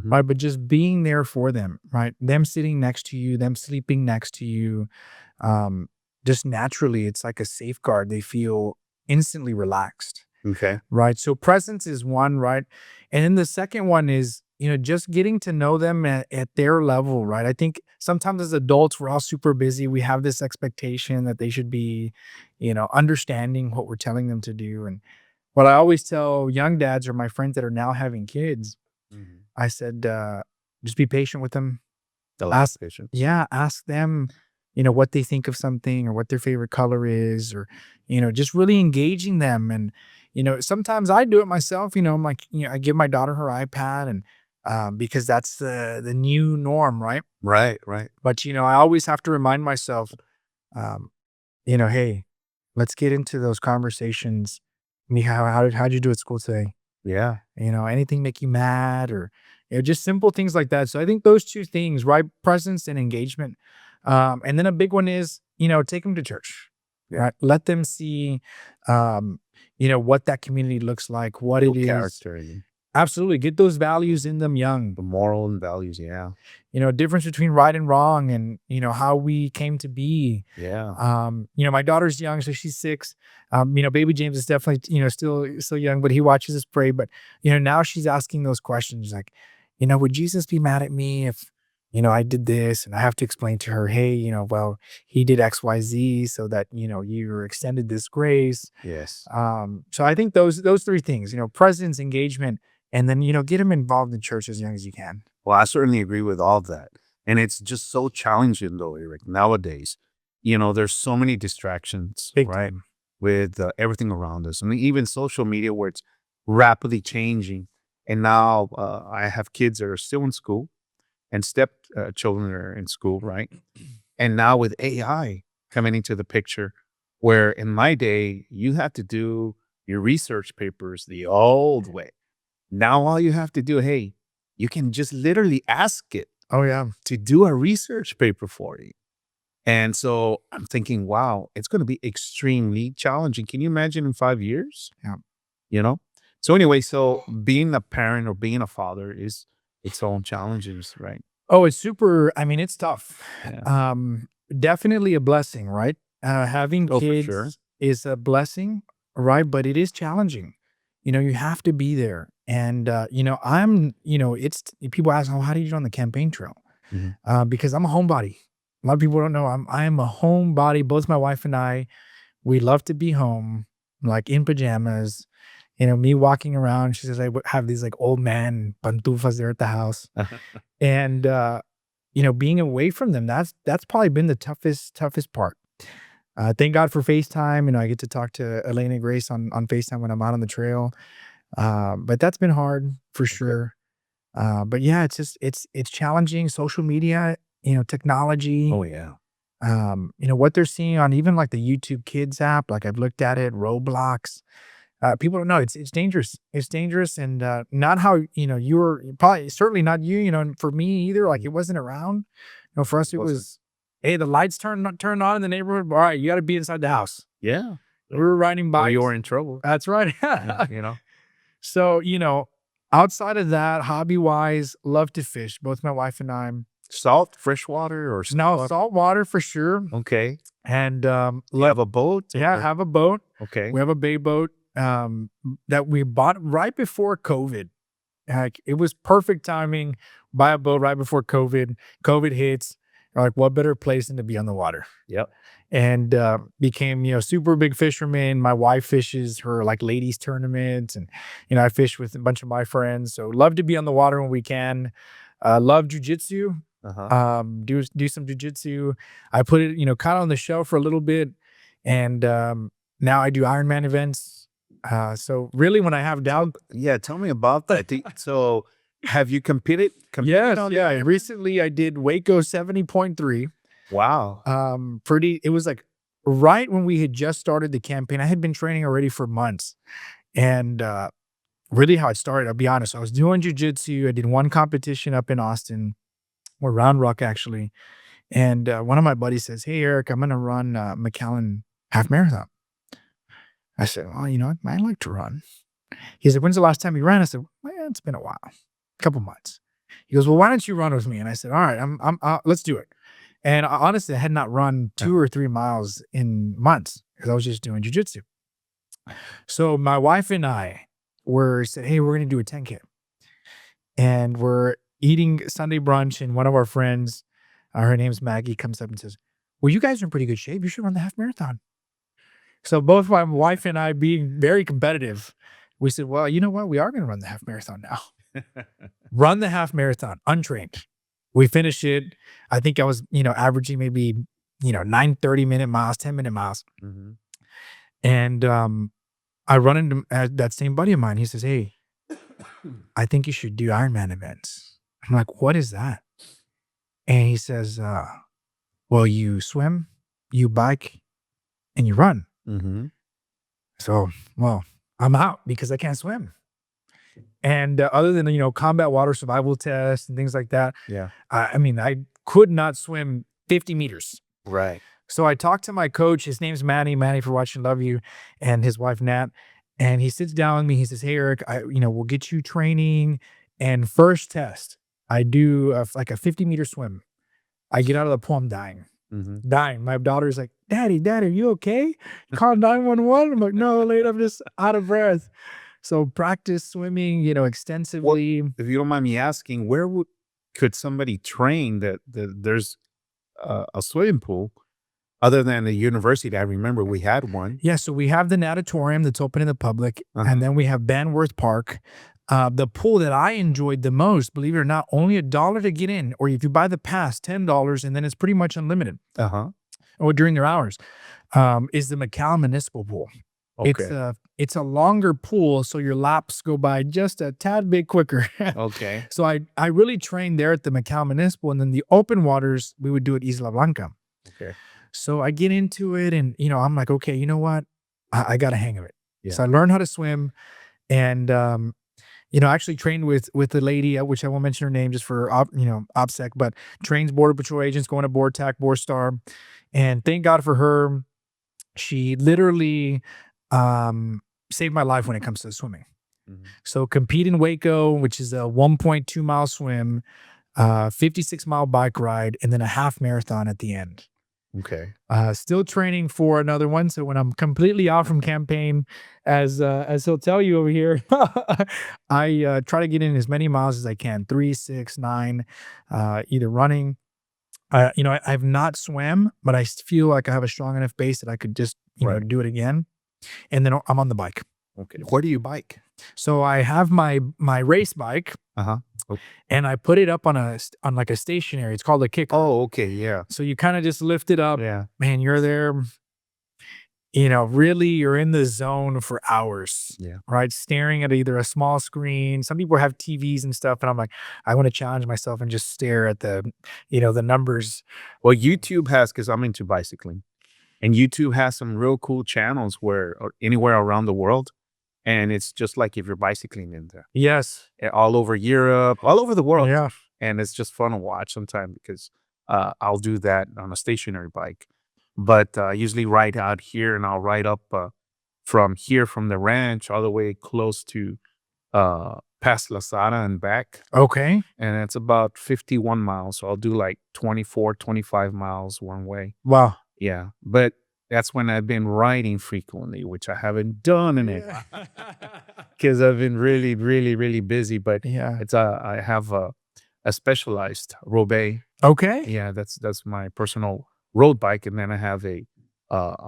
right? But just being there for them, right? Them sitting next to you, them sleeping next to you. Just naturally, it's like a safeguard. They feel instantly relaxed. Okay. Right. So presence is one, right? And then the second one is, you know, just getting to know them at their level, right? I think sometimes as adults, we're all super busy. We have this expectation that they should be, you know, understanding what we're telling them to do. And what I always tell young dads or my friends that are now having kids, I said, just be patient with them. The last patient. Yeah. Ask them, what they think of something or what their favorite color is, or, just really engaging them. And, sometimes I do it myself, I'm like, I give my daughter her iPad and, because that's the new norm, right? Right, right. But, I always have to remind myself, um, hey, let's get into those conversations. Me, how'd you do at school today? Yeah. Anything make you mad, or just simple things like that. So I think those two things, right? Presence and engagement. And then a big one is, take them to church, right? Let them see, what that community looks like, what it is. Character. Absolutely. Get those values in them young. The moral and values. Yeah. Difference between right and wrong, and, how we came to be. Yeah. My daughter's young, so she's 6. Baby James is definitely, still young, but he watches us pray. But, now she's asking those questions like, would Jesus be mad at me if, I did this? And I have to explain to her, hey, well, he did XYZ so that, you were extended this grace. Yes. So I think those 3 things, presence, engagement, and then, get them involved in church as young as you can. Well, I certainly agree with all that. And it's just so challenging though, Eric, nowadays. There's so many distractions, Big right? time. With everything around us. I mean, even social media where it's rapidly changing. And now I have kids that are still in school and children that are in school, right? And now with AI coming into the picture, where in my day, you had to do your research papers the old way. Now all you have to do, hey, you can just literally ask it Oh yeah. to do a research paper for you. And so I'm thinking, wow, it's going to be extremely challenging. Can you imagine in 5 years? Yeah. So anyway, so being a parent or being a father is its own challenges, right? Oh, it's super. I mean, it's tough. Yeah. Definitely a blessing, right? Having Oh, for kids sure. is a blessing, right? But it is challenging. You have to be there. And, it's people ask, oh, how do you get on the campaign trail? Mhm. Because I'm a homebody. A lot of people don't know I'm a homebody. Both my wife and I, we love to be home, like in pajamas. Me walking around. She says I have these like old man pantufas there at the house, and being away from them. That's probably been the toughest part. Thank God for FaceTime. I get to talk to Elena Grace on FaceTime when I'm out on the trail. But that's been hard for sure. But yeah, it's challenging. Social media, technology. Oh, yeah. What they're seeing on even like the YouTube Kids app. Like I've looked at it, Roblox. People don't know it's dangerous. It's dangerous, and not how you were probably certainly not you. And for me either. Like it wasn't around. For us it was, hey, the lights turned on in the neighborhood. All right, you got to be inside the house. Yeah. We were riding bikes. Or you were in trouble. That's right. Yeah. So, outside of that, hobby wise, love to fish. Both my wife and I. Salt, freshwater, or No, salt water for sure. Okay. And You have a boat? yeah, have a boat. Okay. We have a bay boat that we bought right before COVID. Like it was perfect timing. Buy a boat right before COVID. COVID hits. Like what better place than to be on the water? Yep. And became super big fisherman. My wife fishes her like ladies tournaments, and I fish with a bunch of my friends. So love to be on the water when we can. Love jiu-jitsu. Uh-huh. Do some jiu-jitsu. I put it kind of on the shelf for a little bit, and now I do Ironman events. So really, when I have doubt, Yeah, tell me about that. So have you competed? yes, yeah. Recently, I did Waco 70.3. Wow. It was like right when we had just started the campaign. I had been training already for months. And really how it started, I'll be honest, I was doing jiu-jitsu. I did one competition up in Austin, or Round Rock actually. And one of my buddies says, hey, Eric, I'm going to run McAllen half marathon. I said, well, I like to run. He said, when's the last time you ran? I said, well, it's been a while, a couple months. He goes, well, why don't you run with me? And I said, all right, let's do it. And honestly, I had not run 2 or 3 miles in months because I was just doing jiu-jitsu. So my wife and I said, hey, we're going to do a 10K. And we're eating Sunday brunch, and one of our friends, her name's Maggie, comes up and says, well, you guys are in pretty good shape. You should run the half marathon. So both my wife and I, being very competitive, we said, well, you know what? We are going to run the half marathon now. Run the half marathon, untrained. We finished it. I think I was, averaging maybe 9:30-minute miles, 10-minute miles. Mm-hmm. And I run into that same buddy of mine. He says, "Hey, I think you should do Ironman events." I'm like, "What is that?" And he says, "Well, you swim, you bike, and you run." Mm-hmm. So, well, I'm out because I can't swim. And other than, combat water survival tests and things like that, Yeah. I mean, I could not swim 50 meters. Right. So I talked to my coach. His name's Manny. Manny for watching, love you, and his wife Nat. And he sits down with me. He says, "Hey, Eric, we'll get you training. And first test, I do like a 50-meter swim. I get out of the pool, I'm dying. Mm-hmm. Dying. My daughter's like, Daddy, are you okay? Call 911. I'm like, no, late. I'm just out of breath. So practice swimming, extensively. If you don't mind me asking, where could somebody train that there's a swimming pool other than the university? I remember we had one. Yeah, so we have the natatorium that's open in the public, and then we have Banworth Park. The pool that I enjoyed the most, believe it or not, only $1 to get in, or if you buy the pass, $10, and then it's pretty much unlimited. Or during their hours, is the McAllen Municipal Pool. Okay. It's a longer pool, so your laps go by just a tad bit quicker. Okay. So I really trained there at the McAllen Municipal, and then the open waters we would do at Isla Blanca. Okay. So I get into it, and I'm like, okay, you know what? I got a hang of it. Yeah. So I learned how to swim, and I actually trained with a lady, which I won't mention her name just for OPSEC, but trains Border Patrol agents going to BORTAC, BORSTAR, and thank God for her. She literally saved my life when it comes to swimming. Mm-hmm. So compete in Waco, which is a 1.2 mile swim, 56-mile bike ride, and then a half marathon at the end. Okay. Still training for another one. So when I'm completely out from campaign, as he'll tell you over here, I try to get in as many miles as I can, 3, 6, 9, either running. I've not swam, but I feel like I have a strong enough base that I could just do it again. And then I'm on the bike. Okay. Where do you bike? So I have my race bike. Okay. And I put it up on like a stationary. It's called a kicker. Oh, okay, yeah. So you kind of just lift it up. Yeah. Man, you're there. Really, you're in the zone for hours. Yeah. Right, staring at either a small screen. Some people have TVs and stuff, and I'm like, I want to challenge myself and just stare at the numbers. Well, YouTube has, because I'm into bicycling, and YouTube has some real cool channels or anywhere around the world. And it's just like if you're bicycling in there. Yes. All over Europe, all over the world. Yeah. And it's just fun to watch sometimes because I'll do that on a stationary bike. But I usually ride out here, and I'll ride up from the ranch all the way close to past La Sara and back. Okay. And it's about 51 miles. So I'll do like 24, 25 miles one way. Wow. Yeah. But that's when I've been riding frequently, which I haven't done in it because I've been really, really, really busy. But yeah, it's I have a specialized Roubaix. Okay. Yeah, that's my personal road bike, and then I have a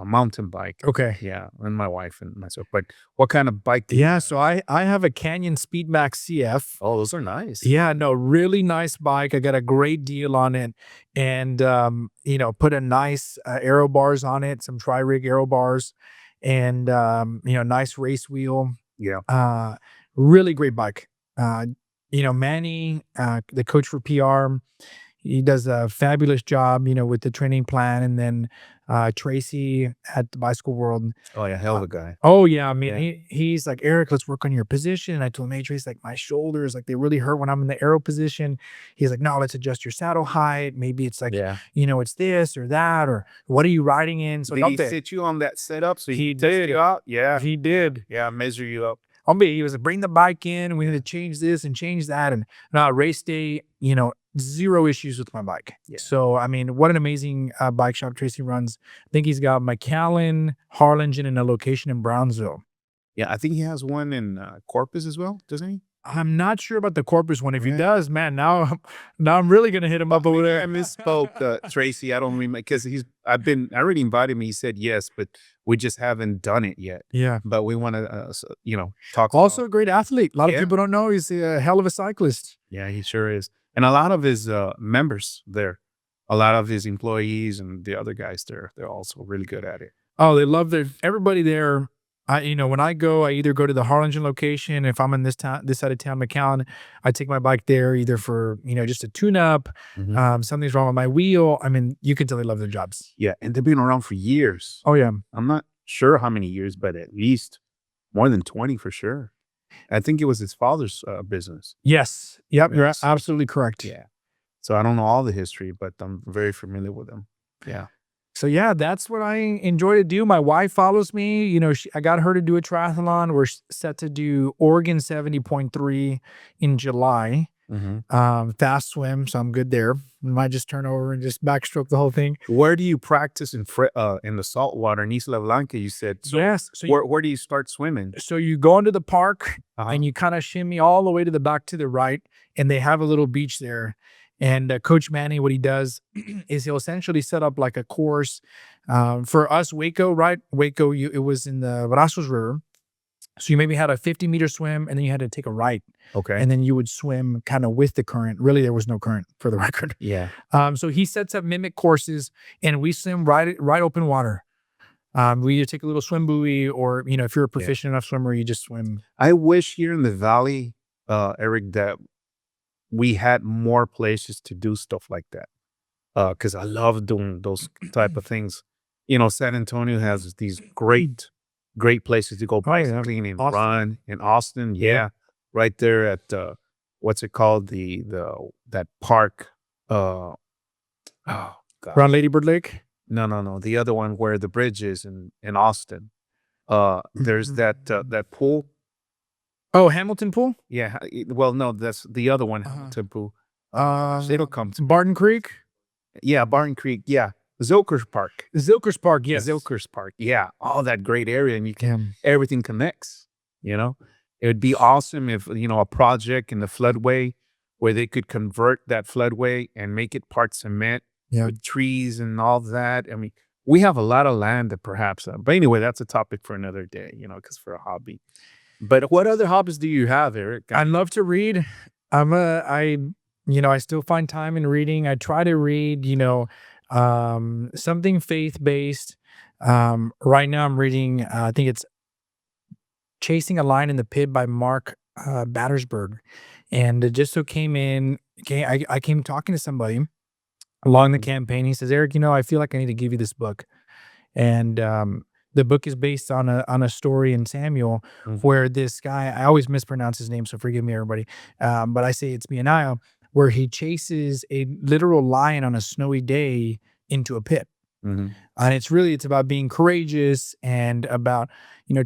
mountain bike. Okay. Yeah, and my wife and myself. But what kind of bike do you have? So I have a Canyon Speedmax CF. Oh, those are nice. Yeah, no, really nice bike. I got a great deal on it, and put a nice aero bars on it, some tri-rig aero bars, and nice race wheel. Yeah. Really great bike. Manny, the coach for PR, he does a fabulous job, with the training plan, and then Tracy at the Bicycle World. Oh yeah, hell of a guy. Oh yeah, I mean, he's like, Eric, let's work on your position. And I told him, hey, Tracy, like my shoulders, like they really hurt when I'm in the aero position. He's like, no, let's adjust your saddle height. Maybe it's like, it's this or that, or what are you riding in? So did he sit you on that setup? So he did. You out? Yeah, he did. Yeah, measure you up. He was like, bring the bike in. We need to change this and change that. And race day, zero issues with my bike. Yeah. So, I mean, what an amazing bike shop Tracy runs. I think he's got McAllen, Harlingen, and a location in Brownsville. Yeah, I think he has one in Corpus as well, doesn't he? I'm not sure about the Corpus one. If he does, man, now I'm really gonna hit him up over there. I misspoke, Tracy. I don't remember because I already invited me. He said yes, but we just haven't done it yet. Yeah, but we want to, talk. Also, a great athlete. A lot of people don't know he's a hell of a cyclist. Yeah, he sure is, and a lot of his members there a lot of his employees and the other guys there, they're also really good at it. Oh, they love everybody there. When I go, I either go to the Harlingen location. If I'm in this side of town, McAllen, I take my bike there either for, just a tune up. Something's wrong with my wheel. I mean, you can tell they love their jobs. Yeah. And they've been around for years. Oh yeah. I'm not sure how many years, but at least more than 20 for sure. I think it was his father's business. Yes. Yep. You're Yes. absolutely correct. Yeah. So I don't know all the history, but I'm very familiar with them. Yeah. So yeah, that's what I enjoy to do. My wife follows me. I got her to do a triathlon. We're set to do Oregon 70.3 in July. Fast swim, so I'm good there. Might just turn over and just backstroke the whole thing. Where do you practice in the salt water in Isla Blanca? You said. So yes. So where do you start swimming? So you go into the park and you kind of shimmy all the way to the back to the right, and they have a little beach there. And Coach Manny, what he does is he'll essentially set up like a course for us, Waco, right? Waco, it was in the Brazos River. So you maybe had a 50-meter swim, and then you had to take a right. Okay. And then you would swim kind of with the current. Really, there was no current, for the record. Yeah. So he sets up mimic courses, and we swim right open water. We either take a little swim buoy, or if you're a proficient enough swimmer, you just swim. I wish here in the valley, Eric, that we had more places to do stuff like that. Because I love doing those type of things. San Antonio has these great places to go clean and run. In Austin, right there at what's it called? That park. Oh God. Around Lady Bird Lake? No. The other one where the bridge is in Austin. There's that pool. Oh, Hamilton Pool? Yeah. Well, no, that's the other one, Hamilton Pool. It'll come to Barton Creek? Yeah, Barton Creek. Yeah. Zilkers Park. Zilkers Park, yes. Zilkers Park. Yeah. All that great area, and everything connects, It would be awesome if, a project in the floodway where they could convert that floodway and make it part cement with trees and all that. I mean, we have a lot of land that perhaps, but anyway, that's a topic for another day, because for a hobby. But what other hobbies do you have, Eric? I love to read. I still find time in reading. I try to read, something faith-based. Right now I'm reading, I think it's Chasing a Lion in the Pit by Mark Battersburg. And it just so I came talking to somebody along the campaign. He says, Eric, I feel like I need to give you this book. And the book is based on a story in Samuel where this guy, I always mispronounce his name, so forgive me, everybody. But I say it's Benaiah, where he chases a literal lion on a snowy day into a pit. And it's about being courageous and about,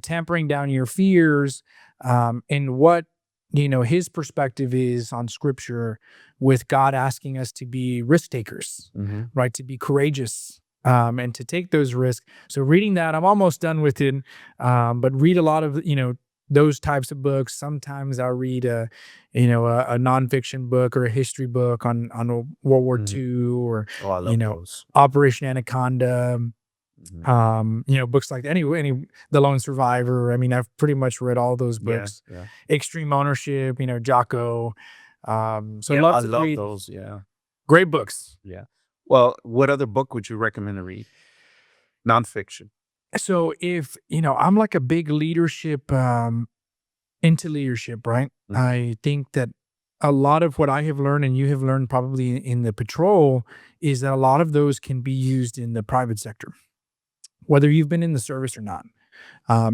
tampering down your fears, and what, his perspective is on scripture, with God asking us to be risk takers, right? To be courageous, and to take those risks. So reading that, I'm almost done with it. But read a lot of, those types of books. Sometimes I'll read a nonfiction book or a history book on World War II, or I love those. Operation Anaconda. Books like any The Lone Survivor. I mean, I've pretty much read all those books. Yeah. Extreme Ownership. Jocko. So I love those. Yeah. Great books. Yeah. Well, what other book would you recommend to read? Nonfiction. So if, I'm like a big leadership, into leadership, right? I think that a lot of what I have learned, and you have learned probably in the patrol, is that a lot of those can be used in the private sector, whether you've been in the service or not.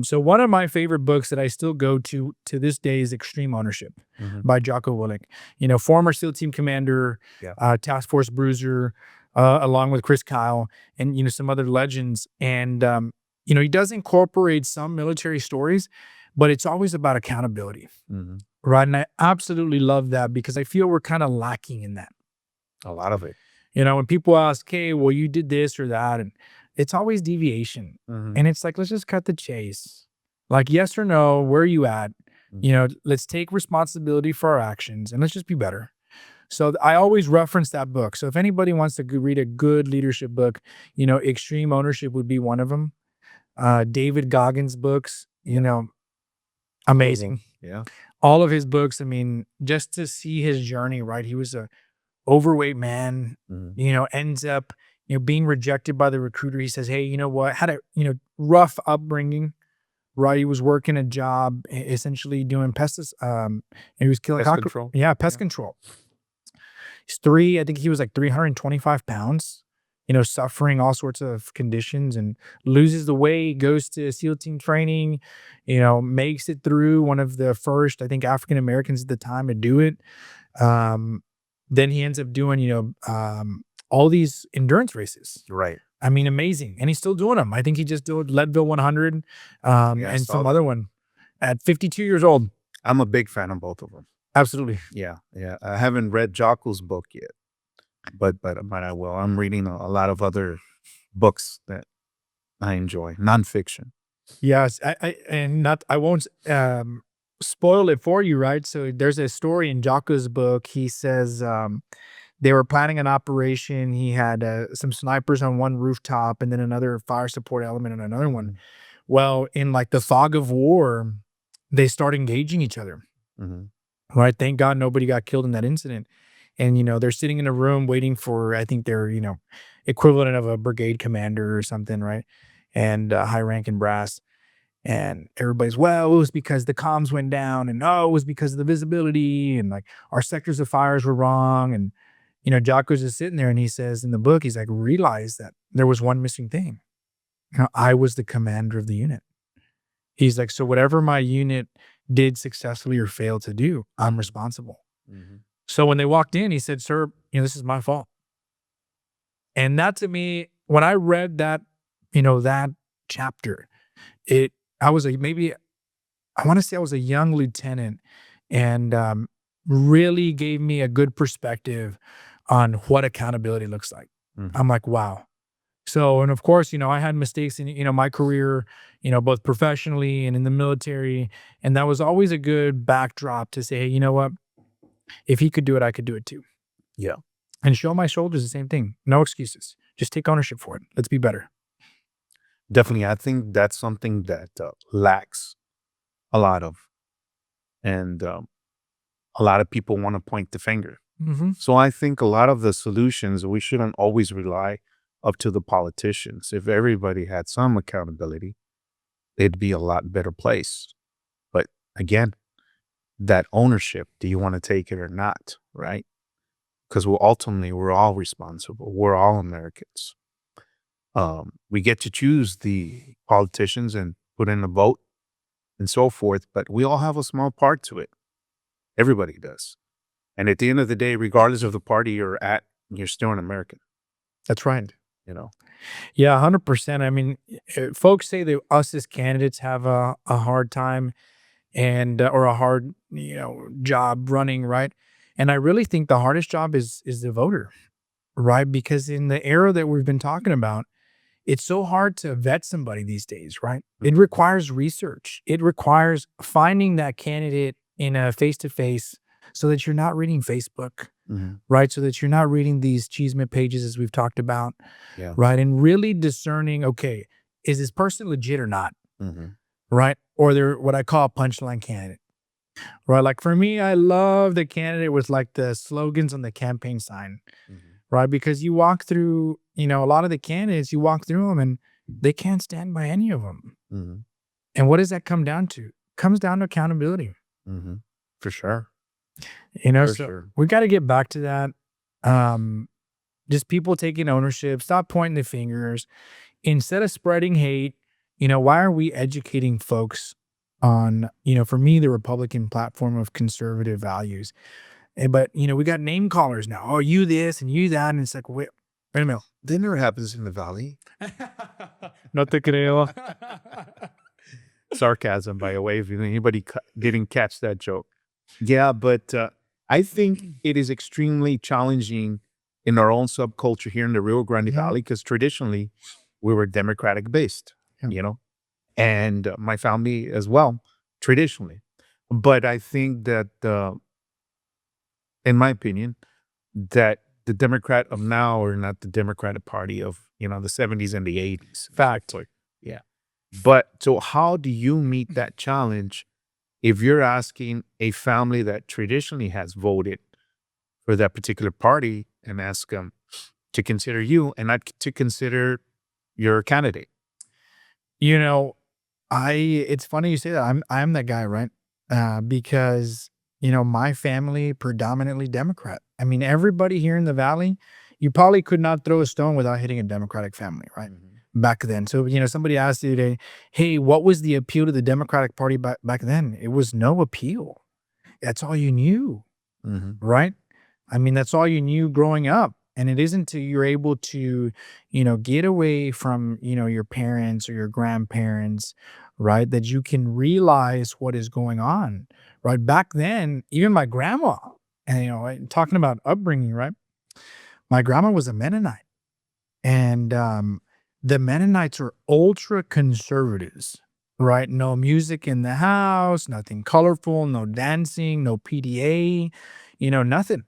So one of my favorite books that I still go to this day is Extreme Ownership by Jocko Willink. Former SEAL team commander, task force bruiser, along with Chris Kyle and, some other legends. And, he does incorporate some military stories, but it's always about accountability. Right. And I absolutely love that, because I feel we're kind of lacking in that. A lot of it. When people ask, hey, well, you did this or that, and it's always deviation. And it's like, let's just cut the chase. Like, yes or no, where are you at? Let's take responsibility for our actions, and let's just be better. So I always reference that book. So if anybody wants to read a good leadership book, Extreme Ownership would be one of them. David Goggins' books, amazing. Yeah. All of his books, I mean, just to see his journey, right? He was a overweight man, Mhm. ends up, being rejected by the recruiter. He says, hey, you know what? Had a, rough upbringing, right? He was working a job, essentially doing pesticides, and he was killing Pest control. Yeah, pest Yeah. control. I think he was like 325 pounds, suffering all sorts of conditions and loses the weight, goes to SEAL team training, makes it through, one of the first, I think, African Americans at the time to do it. Um, then he ends up doing, all these endurance races. Right. I mean, amazing. And he's still doing them. I think he just did Leadville 100 Yeah, and saw some that. other one at 52 years old. I'm a big fan of both of them. Absolutely. Yeah. I haven't read Jocko's book yet, but I will. I'm reading a lot of other books that I enjoy, nonfiction. Yes, I won't spoil it for you, right? So there's a story in Jocko's book. He says they were planning an operation. He had some snipers on one rooftop and then another fire support element on another one. Well, in like the fog of war, they start engaging each other. Mm-hmm. Right? Thank God nobody got killed in that incident. And they're sitting in a room waiting for, I think they're equivalent of a brigade commander or something, right? And high rank and brass. And everybody's, well, it was because the comms went down, and no, it was because of the visibility, and like our sectors of fires were wrong. And Jocko's just sitting there, and he says in the book, he's like, realize that there was one missing thing. I was the commander of the unit. He's like, so whatever my unit did successfully or failed to do, I'm responsible. Mm-hmm. So when they walked in, he said, sir, this is my fault. And that, to me, when I read that, that chapter, I was maybe, I want to say I was a young lieutenant, and really gave me a good perspective on what accountability looks like. Mm-hmm. I'm like, wow. So, and of course, I had mistakes in, my career, both professionally and in the military. And that was always a good backdrop to say, hey, you know what? If he could do it, I could do it too. Yeah. And show my shoulders the same thing. No excuses. Just take ownership for it. Let's be better. Definitely. I think that's something that lacks a lot of. And a lot of people want to point the finger. Mm-hmm. So I think a lot of the solutions, we shouldn't always rely up to the politicians. If everybody had some accountability, it'd be a lot better place. But again, that ownership, do you want to take it or not? Right? Because we're all responsible. We're all Americans. We get to choose the politicians and put in a vote and so forth, but we all have a small part to it. Everybody does. And at the end of the day, regardless of the party you're at, you're still an American. That's right. Yeah, 100%. I mean, folks say that us as candidates have a hard time and or a hard, job running, right? And I really think the hardest job is the voter, right? Because in the era that we've been talking about, it's so hard to vet somebody these days, right? It requires research. It requires finding that candidate in a face-to-face so that you're not reading Facebook, right? So that you're not reading these cheesemate pages as we've talked about, right? And really discerning, okay, is this person legit or not, right? Or they're what I call a punchline candidate, right? Like for me, I love the candidate with like the slogans on the campaign sign, right? Because you walk through, a lot of the candidates, you walk through them and they can't stand by any of them. And what does that come down to? It comes down to accountability. For sure. We got to get back to that. Just people taking ownership, stop pointing the fingers. Instead of spreading hate, why are we educating folks on, for me, the Republican platform of conservative values? But, we got name callers now. Oh, you this and you that. And it's like, wait a minute. That never happens in the Valley. No te creo. Sarcasm, by the way, if anybody didn't catch that joke. Yeah, but I think it is extremely challenging in our own subculture here in the Rio Grande Valley, because traditionally we were Democratic based, and my family as well, traditionally. But I think that, in my opinion, that the Democrat of now are not the Democratic Party of, the 70s and the 80s. Fact. Yeah. But so how do you meet that challenge if you're asking a family that traditionally has voted for that particular party and ask them to consider you and not to consider your candidate? You know, it's funny you say that. I'm that guy, right? Because my family predominantly Democrat. I mean, everybody here in the Valley, you probably could not throw a stone without hitting a Democratic family, right? Back then. So, somebody asked you today, hey, what was the appeal to the Democratic Party back then? It was no appeal. That's all you knew, right? I mean, that's all you knew growing up. And it isn't until you're able to, get away from, your parents or your grandparents, right, that you can realize what is going on, right? Back then, even my grandma, and, talking about upbringing, right? My grandma was a Mennonite. And the Mennonites are ultra conservatives, right? No music in the house, nothing colorful, no dancing, no PDA, nothing.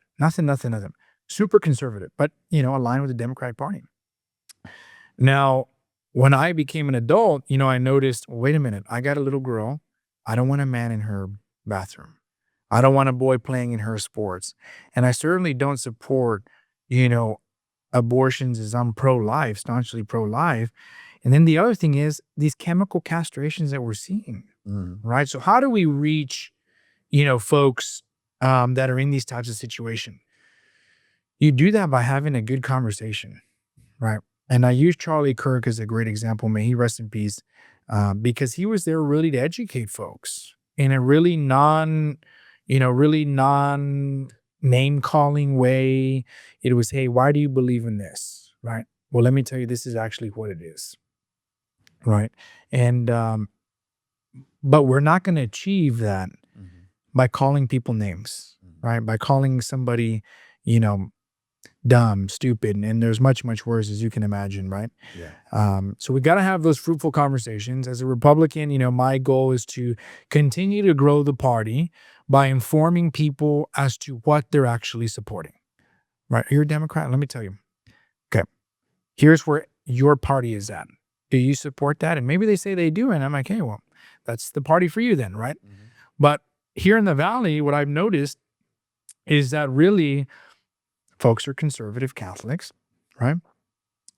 Super conservative, but, aligned with the Democratic Party. Now, when I became an adult, I noticed, wait a minute, I got a little girl. I don't want a man in her bathroom. I don't want a boy playing in her sports. And I certainly don't support, abortions as I'm pro-life, staunchly pro-life. And then the other thing is these chemical castrations that we're seeing, right? So how do we reach, folks that are in these types of situations? You do that by having a good conversation, right? And I use Charlie Kirk as a great example. May he rest in peace, because he was there really to educate folks in a really non name calling way. It was, hey, why do you believe in this? Right. Well, let me tell you, this is actually what it is. Right. And, but we're not going to achieve that by calling people names, right? By calling somebody, dumb, stupid, and there's much worse, as you can imagine, right? So we got to have those fruitful conversations. As a Republican, my goal is to continue to grow the party by informing people as to what they're actually supporting, right? You're a Democrat? Let me tell you. Okay, here's where your party is at. Do you support that? And maybe they say they do, and I'm like, hey, well, that's the party for you then, right? But here in the Valley, what I've noticed is that really folks are conservative Catholics, right?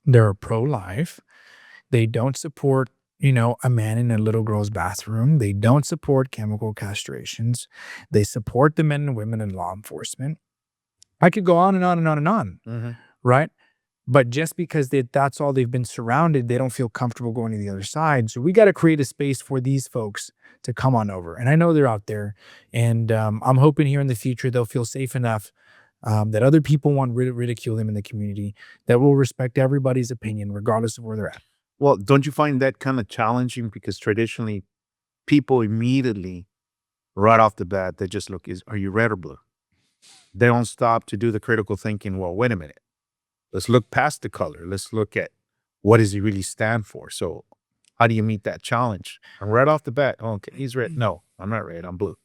They're pro-life. They don't support, a man in a little girl's bathroom. They don't support chemical castrations. They support the men and women in law enforcement. I could go on and on and on and on, right? But just because that's all they've been surrounded, they don't feel comfortable going to the other side. So we got to create a space for these folks to come on over. And I know they're out there. And I'm hoping here in the future they'll feel safe enough that other people won't ridicule them in the community, that will respect everybody's opinion, regardless of where they're at. Well, don't you find that kind of challenging? Because traditionally, people immediately, right off the bat, they just look, are you red or blue? They don't stop to do the critical thinking. Well, wait a minute. Let's look past the color. Let's look at what does he really stand for? So how do you meet that challenge? And right off the bat, okay, he's red. No, I'm not red. I'm blue.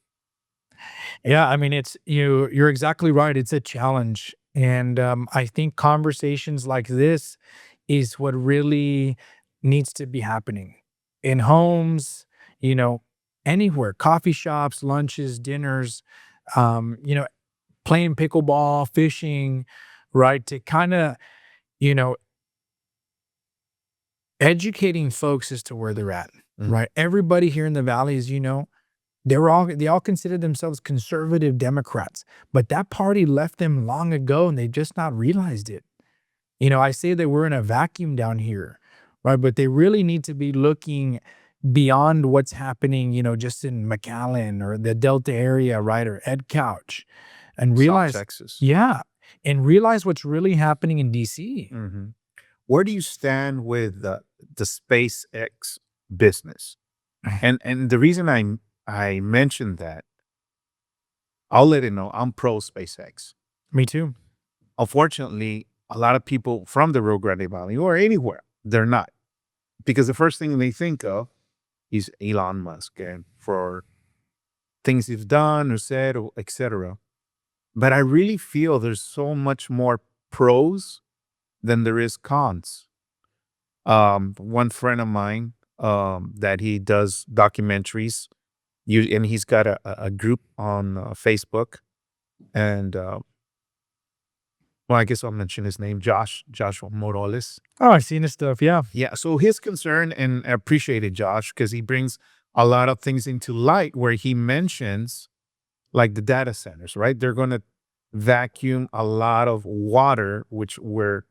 Yeah, I mean, it's you're exactly right. It's a challenge. And I think conversations like this is what really needs to be happening in homes, anywhere, coffee shops, lunches, dinners, playing pickleball, fishing, right? To kind of, educating folks as to where they're at, right? Everybody here in the Valley, as you know, they all consider themselves conservative Democrats, but that party left them long ago and they've just not realized it. I say that we're in a vacuum down here, right? But they really need to be looking beyond what's happening, just in McAllen or the Delta area, right? Or Ed Couch, and realize, South Texas. yeah, and realize what's really happening in DC. Where do you stand with the SpaceX business? And the reason I mentioned that, I'll let it know, I'm pro SpaceX. Me too. Unfortunately, a lot of people from the Rio Grande Valley or anywhere, they're not. Because the first thing they think of is Elon Musk and for things he's done or said, or etc. But I really feel there's so much more pros than there is cons. One friend of mine that he does documentaries, and he's got a group on Facebook, and well, I guess I'll mention his name, Joshua Morales. Oh, I've seen his stuff. Yeah. Yeah. So his concern, and I appreciated Josh because he brings a lot of things into light where he mentions like the data centers, right? They're going to vacuum a lot of water, which we're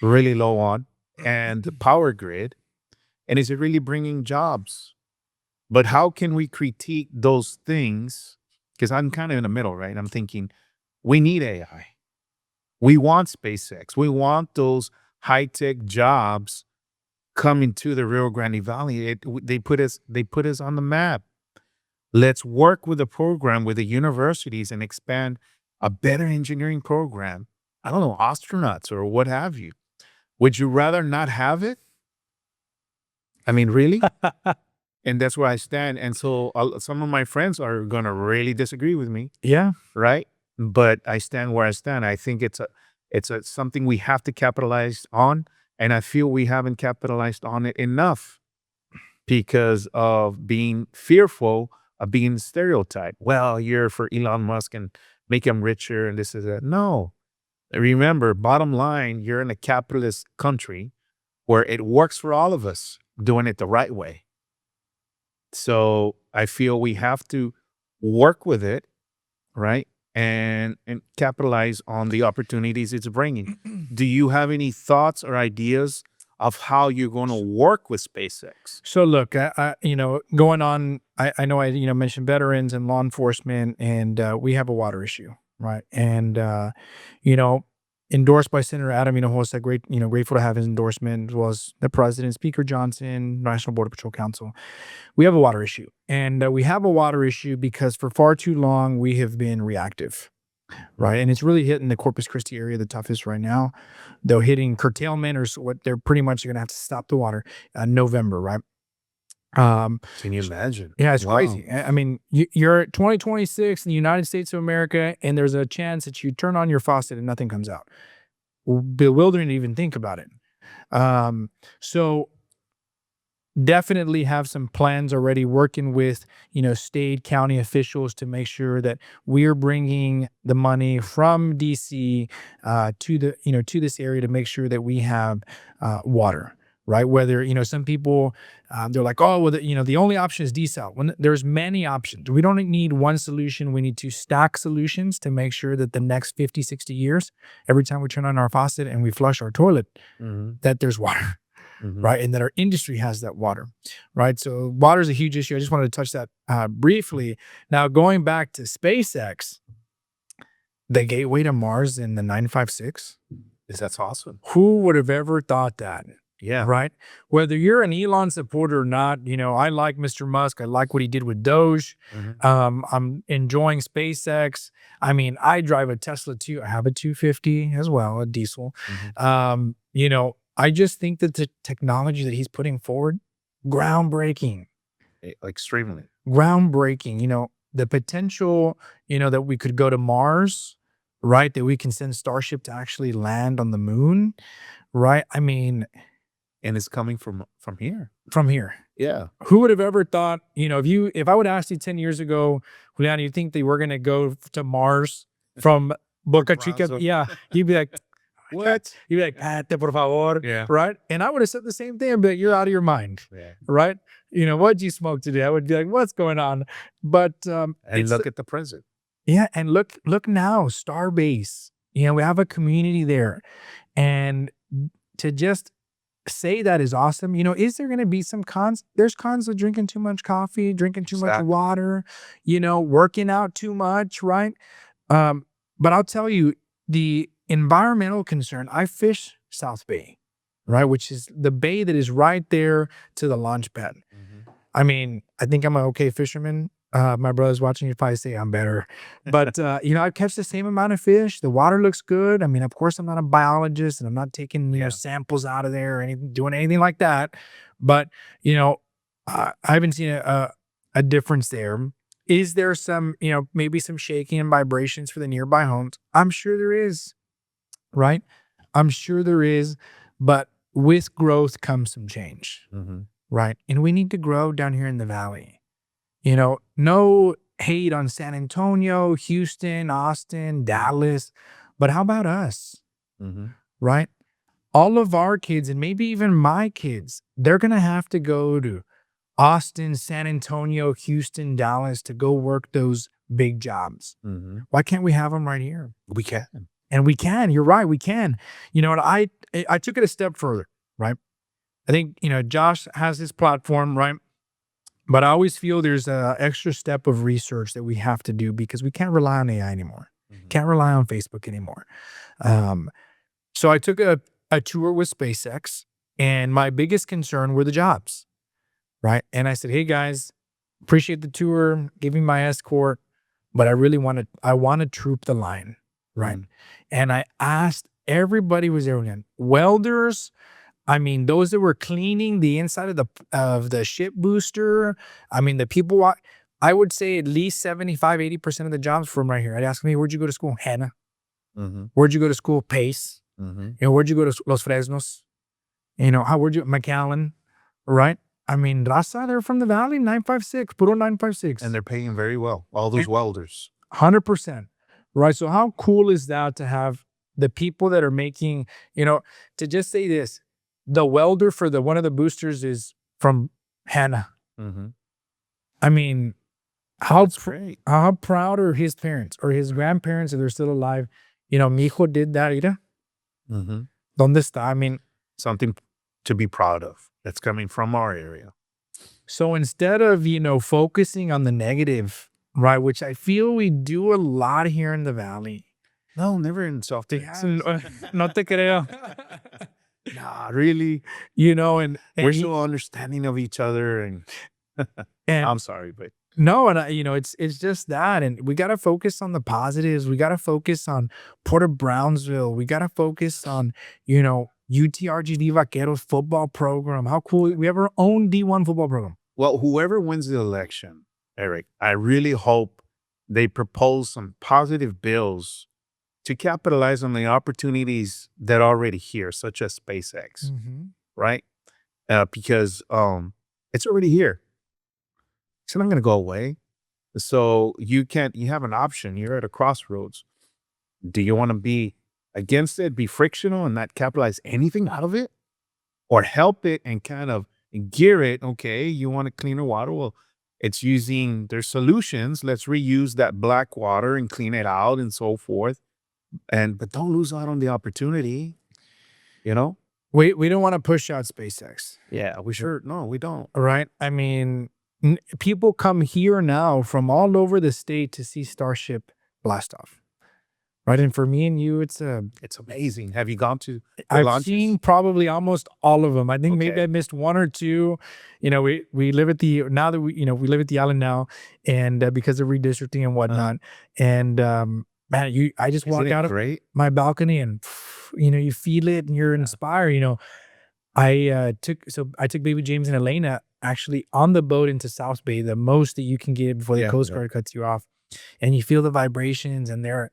really low on, and the power grid. And is it really bringing jobs? But how can we critique those things? Because I'm kind of in the middle, right? I'm thinking we need AI. We want SpaceX. We want those high-tech jobs coming to the Rio Grande Valley. They put us on the map. Let's work with the program with the universities and expand a better engineering program. I don't know, astronauts or what have you. Would you rather not have it? I mean, really? And that's where I stand. And so some of my friends are going to really disagree with me, Yeah. right? But I stand where I stand. I think it's something we have to capitalize on. And I feel we haven't capitalized on it enough because of being fearful of being stereotyped. Well, you're for Elon Musk and make him richer and this is that. No. Remember, bottom line, you're in a capitalist country where it works for all of us doing it the right way. So I feel we have to work with it, right? And capitalize on the opportunities it's bringing. Do you have any thoughts or ideas of how you're going to work with SpaceX? So look, going on, I know I mentioned veterans and law enforcement, and we have a water issue, right? And endorsed by Senator Adam Hinojosa, grateful to have his endorsement, as well as the President, Speaker Johnson, National Border Patrol Council. We have a water issue, and we have a water issue because for far too long we have been reactive, right? And it's really hitting the Corpus Christi area the toughest right now. They're hitting curtailment, or what they're pretty much going to have to stop the water November, right? Can you imagine? Yeah, it's Wow. crazy. I mean, you're at 2026 in the United States of America, and there's a chance that you turn on your faucet and nothing comes out. Bewildering to even think about it. So definitely have some plans already, working with state, county officials to make sure that we're bringing the money from DC to the to this area to make sure that we have water. Right? Whether, some people, they're like, oh, well, the only option is desal. When there's many options. We don't need one solution. We need to stack solutions to make sure that the next 50, 60 years, every time we turn on our faucet and we flush our toilet, that there's water, right? And that our industry has that water, right? So water is a huge issue. I just wanted to touch that briefly. Now, going back to SpaceX, the gateway to Mars in the 956. That's awesome. Who would have ever thought that? Yeah. Right. Whether you're an Elon supporter or not, I like Mr. Musk. I like what he did with Doge. I'm enjoying SpaceX. I mean, I drive a Tesla too. I have a 250 as well, a diesel. I just think that the technology that he's putting forward, groundbreaking. Extremely. Groundbreaking. The potential, that we could go to Mars, right? That we can send Starship to actually land on the moon, right? I mean... And it's coming from here. From here. Yeah. Who would have ever thought, if I would ask you 10 years ago, Julian, you think they were going to go to Mars from Boca Chica? Yeah. You'd be like, what? You'd be like, "Pate, por favor." Yeah. Right? And I would have said the same thing. I'd be like, you're out of your mind. Yeah. Right? What'd you smoke today? I would be like, what's going on? But and look at the present. Yeah. And look now, Starbase. We have a community there. And to just say that is awesome. Is there going to be some cons? There's cons of drinking too much coffee, drinking too much water, working out too much, right? But I'll tell you, the environmental concern, I fish South Bay, right? Which is the bay that is right there to the launch pad. I mean, I think I'm an okay fisherman. My brother's watching, you'd probably say I'm better. But, I catch the same amount of fish. The water looks good. I mean, of course, I'm not a biologist and I'm not taking, samples out of there or doing anything like that. But, I haven't seen a difference there. Is there some, maybe some shaking and vibrations for the nearby homes? I'm sure there is, right? I'm sure there is. But with growth comes some change, right? And we need to grow down here in the valley. No hate on San Antonio, Houston, Austin, Dallas, but how about us? right? All of our kids, and maybe even my kids, they're going to have to go to Austin, San Antonio, Houston, Dallas to go work those big jobs. Why can't we have them right here? We can. And we can. You're right. We can. You know what? I took it a step further, right? I think, Josh has his platform, right? But I always feel there's an extra step of research that we have to do because we can't rely on AI anymore. Can't rely on Facebook anymore. So I took a tour with SpaceX, and my biggest concern were the jobs, right? And I said, hey guys, appreciate the tour, give me my escort, but I want to troop the line, right? And I asked everybody was there again, welders. I mean, those that were cleaning the inside of the ship booster. I mean, the people, I would say at least 75, 80% of the jobs from right here. I'd ask me, where'd you go to school? Hannah. Where'd you go to school? Pace. Where'd you go to Los Fresnos? Where'd you, McAllen, right? I mean, Raza, they're from the Valley, 956, puro 956. And they're paying very well. All those welders. 100%, right? So how cool is that to have the people that are making, to just say this, the welder for one of the boosters is from Hannah. I mean, how proud are his parents or his grandparents if they're still alive? Mi hijo did that, mira. ¿Dónde está? I mean, something to be proud of that's coming from our area. So instead of, focusing on the negative, right, which I feel we do a lot here in the Valley. No, never in South Texas. No te creo. Nah, really. And we're so understanding of each other, and I'm sorry, but no, and it's just that, and we got to focus on the positives. We got to focus on Porter Brownsville. We got to focus on, UTRGV Vaqueros football program. How cool. We have our own D1 football program. Well, whoever wins the election, Eric, I really hope they propose some positive bills to capitalize on the opportunities that are already here, such as SpaceX, right? Because it's already here. It's not going to go away. So you have an option. You're at a crossroads. Do you want to be against it, be frictional and not capitalize anything out of it? Or help it and kind of gear it? Okay, you want a cleaner water? Well, there's solutions. Let's reuse that black water and clean it out and so forth. But don't lose out on the opportunity, We don't want to push out SpaceX. Yeah, no, we don't. Right? I mean, people come here now from all over the state to see Starship blast off. Right? And for me and you, it's amazing. Have you gone to I've seen probably almost all of them. I think maybe I missed one or two. We live at we live at the island now, and because of redistricting and whatnot. And man, I just walk out of my balcony and you feel it and you're inspired. I took baby James and Elena actually on the boat into South Bay, the most that you can get before the Coast Guard cuts you off, and you feel the vibrations and they're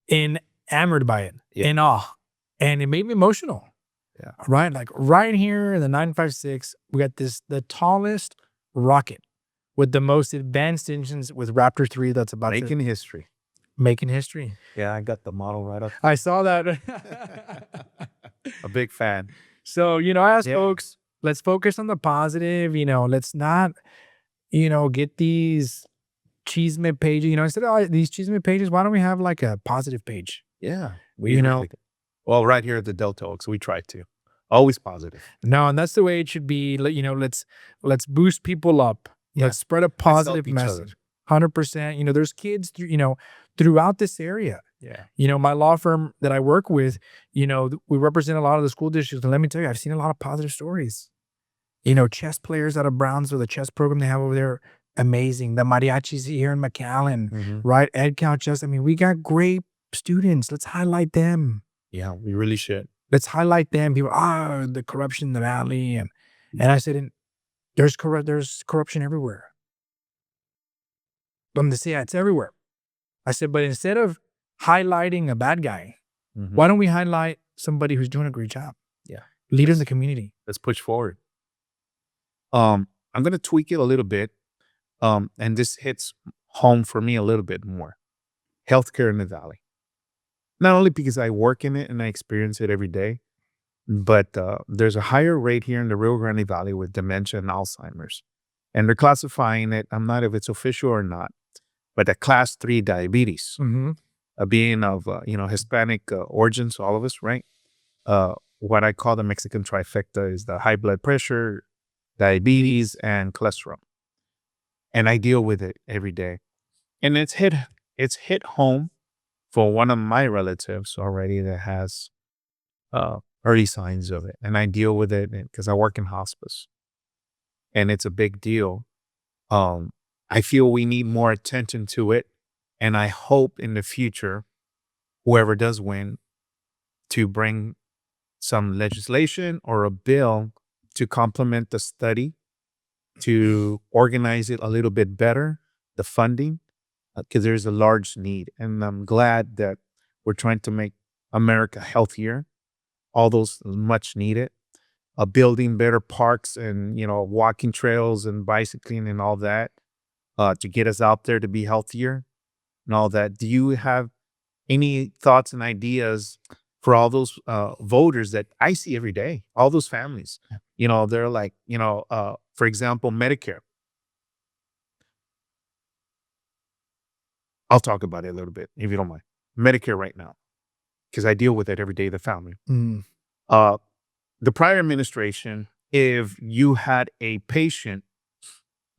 enamored by it, in awe, and it made me emotional. Yeah, right, like right here in the 956, we got the tallest rocket with the most advanced engines with Raptor 3 that's about making history. Making history. Yeah, I got the model right up. I saw that. A big fan. So, I ask folks, let's focus on the positive, let's not, get these chisme pages, instead of these chisme pages, why don't we have like a positive page? Yeah. Well, right here at the Delta Oaks, we try to. Always positive. No, and that's the way it should be. Let's boost people up. Yeah. Let's spread a positive message. 100%. There's kids, throughout this area. Yeah. My law firm that I work with, we represent a lot of the school districts. And let me tell you, I've seen a lot of positive stories. Chess players out of Brownsville, the chess program they have over there, amazing. The mariachis here in McAllen, right? Ed Cal Chess. I mean, we got great students. Let's highlight them. Yeah, we really should. Let's highlight them. People, the corruption in the Valley. And I said, there's corruption everywhere. But they say it's everywhere. I said, but instead of highlighting a bad guy, why don't we highlight somebody who's doing a great job? Yeah. Leader in the community. Let's push forward. I'm going to tweak it a little bit. And this hits home for me a little bit more. Healthcare in the Valley. not only because I work in it and I experience it every day, but there's a higher rate here in the Rio Grande Valley with dementia and Alzheimer's. And they're classifying it, I'm not if it's official or not, but a class 3 diabetes, being of, Hispanic origins, all of us, right? What I call the Mexican trifecta is the high blood pressure, diabetes, and cholesterol. And I deal with it every day. And it's hit home for one of my relatives already that has early signs of it. And I deal with it because I work in hospice. And it's a big deal. I feel we need more attention to it. And I hope in the future, whoever does win, to bring some legislation or a bill to complement the study, to organize it a little bit better, the funding, because there's a large need. And I'm glad that we're trying to make America healthier, all those much needed, building better parks and, walking trails and bicycling and all that, to get us out there to be healthier and all that. Do you have any thoughts and ideas for all those voters that I see every day, all those families? They're like, for example, Medicare. I'll talk about it a little bit, if you don't mind. Medicare right now, because I deal with it every day, the family. The prior administration, if you had a patient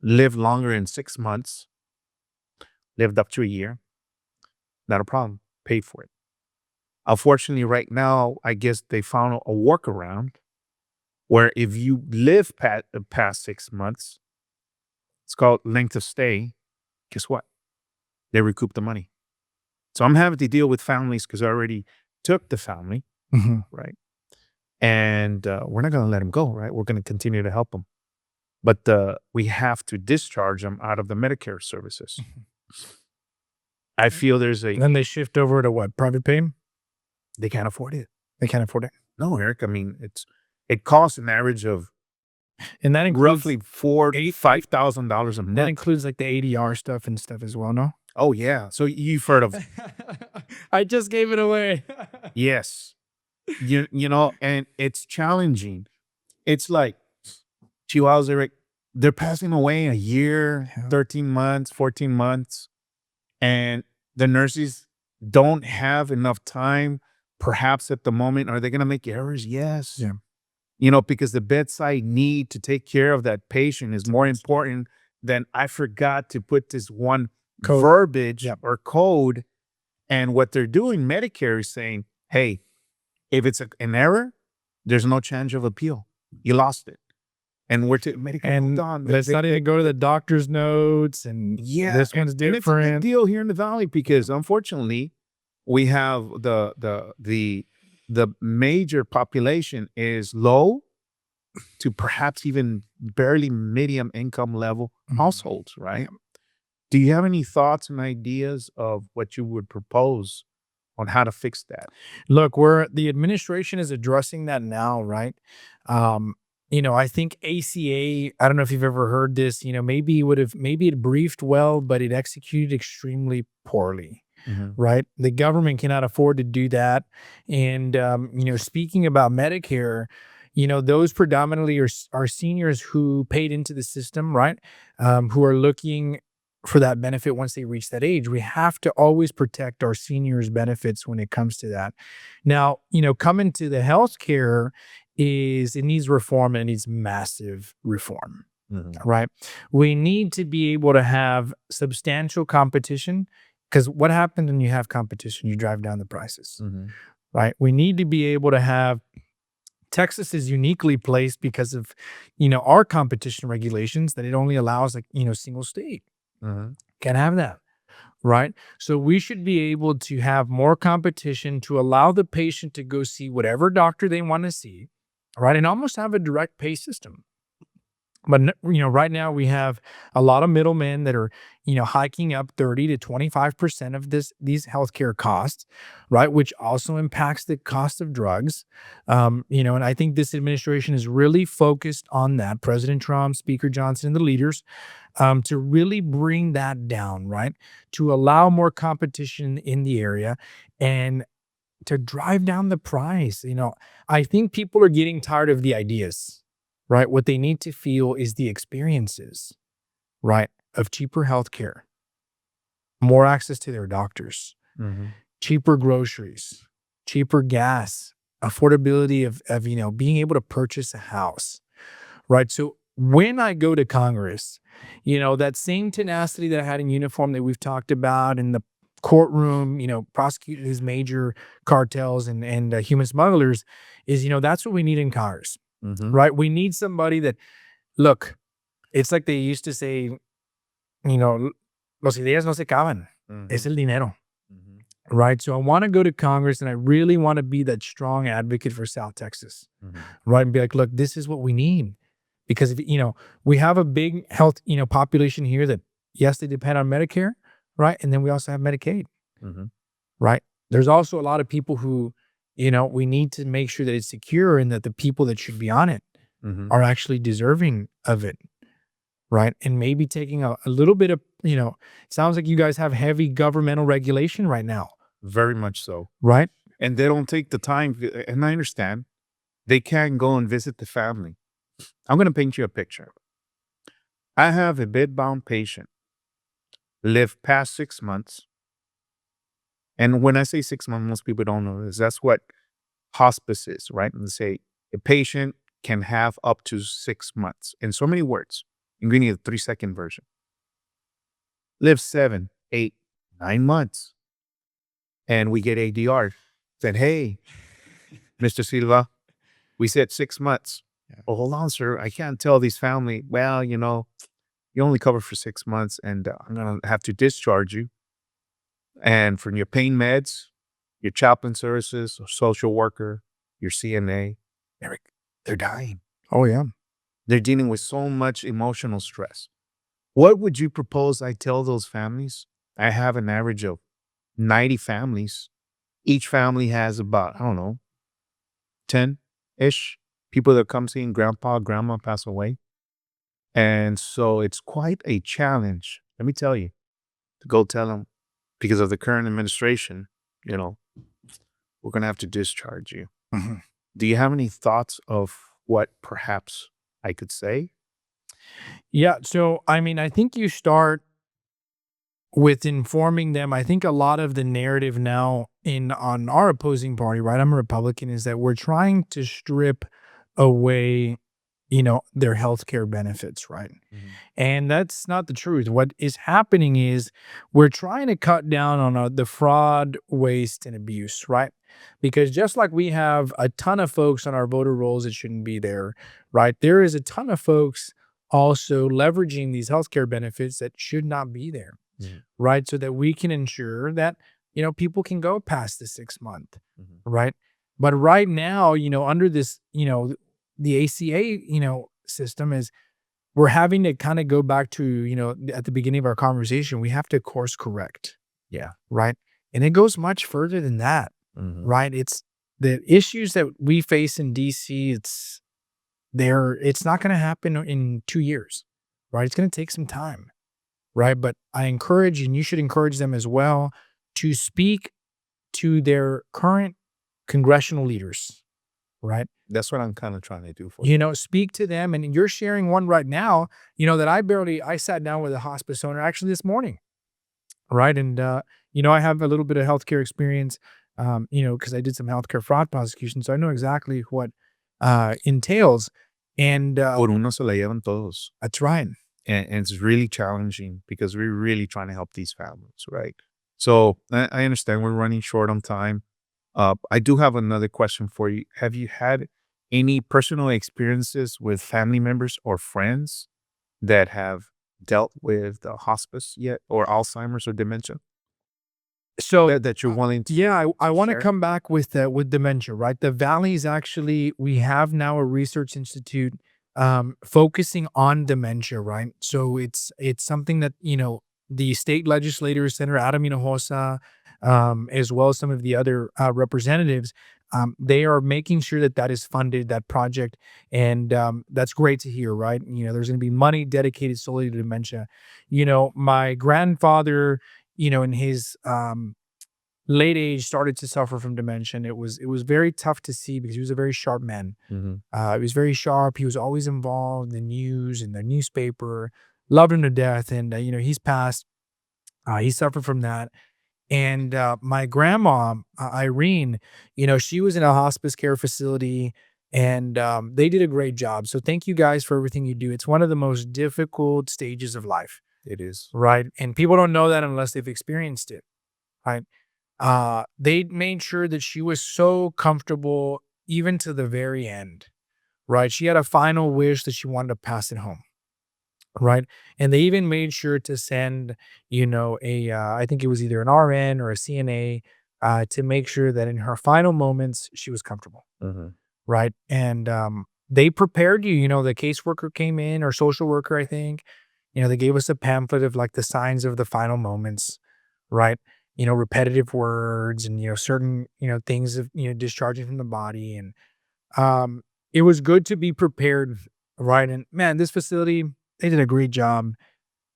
live longer than 6 months, lived up to a year, not a problem, paid for it. Unfortunately, right now, I guess they found a workaround where if you live past 6 months, it's called length of stay. Guess what? They recoup the money. So I'm having to deal with families because I already took the family, right? And we're not going to let them go, right? We're going to continue to help them. But we have to discharge them out of the Medicare services. I feel there's And then they shift over to what? Private pay? They can't afford it. They can't afford it. No, Eric. I mean, it costs an average of And that includes roughly $5,000 a month. That includes like the ADR stuff and stuff as well, no? Oh, yeah. So you've heard of I just gave it away. Yes. And it's challenging. It's like Chihuahuas, Eric, they're passing away a year, 13 months, 14 months. And the nurses don't have enough time, perhaps at the moment. Are they going to make errors? Yes. Yeah. Because the bedside need to take care of that patient is more important than I forgot to put this one Code. verbiage or code. And what they're doing, Medicare is saying, hey, if it's an error, there's no chance of appeal. You lost it. And we're to Medicare. And let's not even go to the doctor's notes. And this one's different. It's a big deal here in the Valley because unfortunately, we have the major population is low to perhaps even barely medium income level households, right? Do you have any thoughts and ideas of what you would propose on how to fix that? Look, the administration is addressing that now, right? I think ACA, I don't know if you've ever heard this, maybe it briefed well, but it executed extremely poorly. Right? The government cannot afford to do that. And, speaking about Medicare, those predominantly are seniors who paid into the system, right? Who are looking for that benefit once they reach that age. We have to always protect our seniors' benefits when it comes to that. Now, coming to the healthcare it needs reform, and it needs massive reform, right? We need to be able to have substantial competition. Because what happens when you have competition? You drive down the prices, right? We need to be able to have. Texas is uniquely placed because of, our competition regulations that it only allows single state. Can't have that, right? So we should be able to have more competition to allow the patient to go see whatever doctor they want to see, right? And almost have a direct pay system. But, right now we have a lot of middlemen that are, hiking up 30 to 25% of these healthcare costs, right? Which also impacts the cost of drugs. And I think this administration is really focused on that. President Trump, Speaker Johnson, and the leaders, to really bring that down, right? To allow more competition in the area. And to drive down the price. I think people are getting tired of the ideas, right? What they need to feel is the experiences, right? Of cheaper healthcare, more access to their doctors, cheaper groceries, cheaper gas, affordability of being able to purchase a house, right? So when I go to Congress, that same tenacity that I had in uniform that we've talked about in the courtroom, prosecute these major cartels and human smugglers is, that's what we need in Congress, right? We need somebody that, look, it's like they used to say, los ideas no se acaban, es el dinero. Right. So I want to go to Congress and I really want to be that strong advocate for South Texas. Right. And be like, look, this is what we need. Because we have a big health, population here that, yes, they depend on Medicare. Right. And then we also have Medicaid. Right. There's also a lot of people who, we need to make sure that it's secure and that the people that should be on it are actually deserving of it. Right. And maybe taking a little bit of, it sounds like you guys have heavy governmental regulation right now. Very much so. Right. And they don't take the time. And I understand they can't go and visit the family. I'm going to paint you a picture. I have a bed-bound patient, lived past 6 months. And when I say 6 months, most people don't know this. That's what hospice is, right? And they say a patient can have up to 6 months. In so many words, I'm giving you the 3-second version. Live 7, 8, 9 months. And we get ADR. Said, hey, Mr. Silva, we said 6 months. Yeah. Well, hold on, sir. I can't tell these family, well, you only cover for 6 months and I'm going to have to discharge you. And from your pain meds, your chaplain services, social worker, your CNA, Eric, they're dying. Oh, yeah. They're dealing with so much emotional stress. What would you propose I tell those families? I have an average of 90 families. Each family has about, 10-ish people that come seeing grandpa, grandma pass away. And so it's quite a challenge, let me tell you, to go tell them, because of the current administration, we're going to have to discharge you. Do you have any thoughts of what perhaps I could say? Yeah. So, I think you start with informing them. I think a lot of the narrative now on our opposing party, right? I'm a Republican, is that we're trying to strip away, their healthcare benefits, right? And that's not the truth. What is happening is we're trying to cut down on the fraud, waste, and abuse, right? Because just like we have a ton of folks on our voter rolls that shouldn't be there, right? There is a ton of folks also leveraging these healthcare benefits that should not be there, right? So that we can ensure that, people can go past the 6 month, right? But right now, under this, the ACA, system is, we're having to kind of go back to, at the beginning of our conversation, we have to course correct. Yeah. Right. And it goes much further than that. Right. It's the issues that we face in DC. It's not going to happen in 2 years. Right. It's going to take some time. Right. But I encourage, and you should encourage them as well, to speak to their current congressional leaders. Right. That's what I'm kind of trying to do for you. Speak to them. And you're sharing one right now, that I sat down with a hospice owner actually this morning. Right. And, I have a little bit of healthcare experience, because I did some healthcare fraud prosecution. So I know exactly what entails. And Por uno se la llevan todos. That's right. And it's really challenging because we're really trying to help these families. Right. So I understand we're running short on time. I do have another question for you. Have you had any personal experiences with family members or friends that have dealt with hospice yet, or Alzheimer's or dementia? So that you're willing to yeah, I want to share? come back with dementia, right? The Valley is actually, we have now a research institute focusing on dementia, right? So it's something that, the state legislators, Senator Adam Hinojosa, as well as some of the other representatives, they are making sure that is funded, that project. And that's great to hear, right? There's going to be money dedicated solely to dementia. My grandfather, in his late age started to suffer from dementia. It was very tough to see because he was a very sharp man. He was very sharp. He was always involved in the news and the newspaper. Loved him to death, and he's passed. He suffered from that. And my grandma, Irene, she was in a hospice care facility, and they did a great job. So thank you guys for everything you do. It's one of the most difficult stages of life, It is. right? And people don't know that unless they've experienced it, right? They made sure that she was so comfortable even to the very end, right? She had a final wish that she wanted to pass it home. Right. And they even made sure to send, I think it was either an RN or a CNA to make sure that in her final moments, she was comfortable. Right. And they prepared you. The caseworker came in, or social worker, I think. They gave us a pamphlet of like the signs of the final moments. Right. Repetitive words and, certain, things of, discharging from the body. And it was good to be prepared. Right. And man, this facility, they did a great job.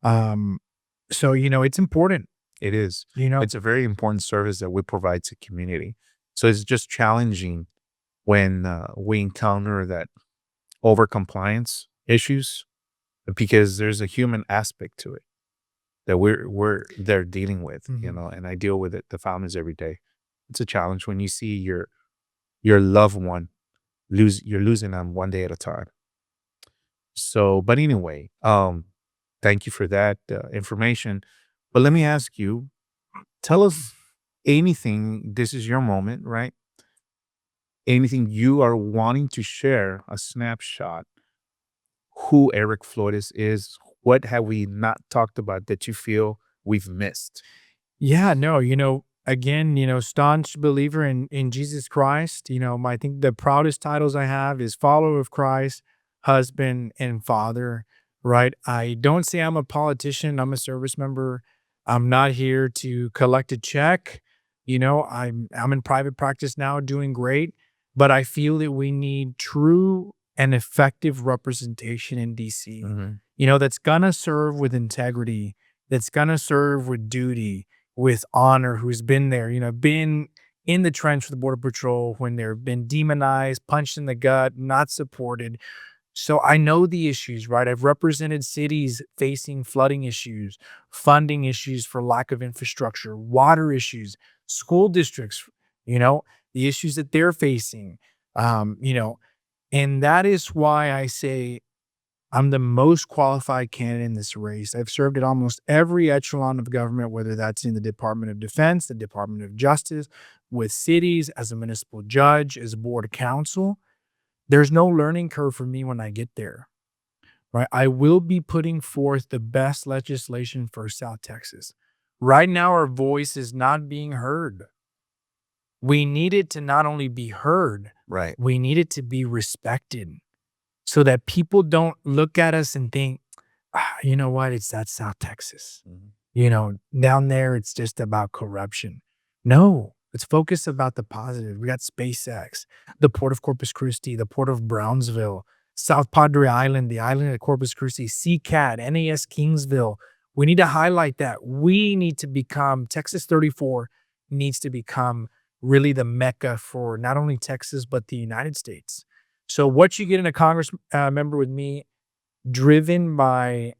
So, it's important. It is. You know, It's a very important service that we provide to community. So it's just challenging when we encounter that overcompliance issues, because there's a human aspect to it that they're dealing with, and I deal with it, the families, every day. It's a challenge when you see your loved one you're losing them one day at a time. So, but anyway, thank you for that information. But let me ask you, tell us anything. This is your moment, right? Anything you are wanting to share, a snapshot, who Eric Flores is. What have we not talked about that you feel we've missed? yeah, no, again, staunch believer in Jesus Christ. I think the proudest titles I have is follower of Christ, husband, and father, right? I don't say I'm a politician. I'm a service member. I'm not here to collect a check. I'm in private practice now, doing great, but I feel that we need true and effective representation in DC. That's gonna serve with integrity, that's gonna serve with duty, with honor, who's been there, been in the trench with the Border Patrol when they've been demonized, punched in the gut, not supported. So I know the issues, right? I've represented cities facing flooding issues, funding issues for lack of infrastructure, water issues, school districts, the issues that they're facing, and that is why I say I'm the most qualified candidate in this race. I've served at almost every echelon of government, whether that's in the Department of Defense, the Department of Justice, with cities, as a municipal judge, as a board of counsel. There's no learning curve for me when I get there, right? I will be putting forth the best legislation for South Texas. Right now, our voice is not being heard. We need it to not only be heard, Right. we need it to be respected, so that people don't look at us and think, you know what, it's that South Texas. Down there, it's just about corruption. No, let's focus about the positive. We got SpaceX, the Port of Corpus Christi, the Port of Brownsville, South Padre Island, the island of Corpus Christi, CCAT, NAS Kingsville. We need to highlight that. We need to become, Texas 34 needs to become really the mecca for not only Texas, but the United States. So what you get in a Congress member with me, driven by,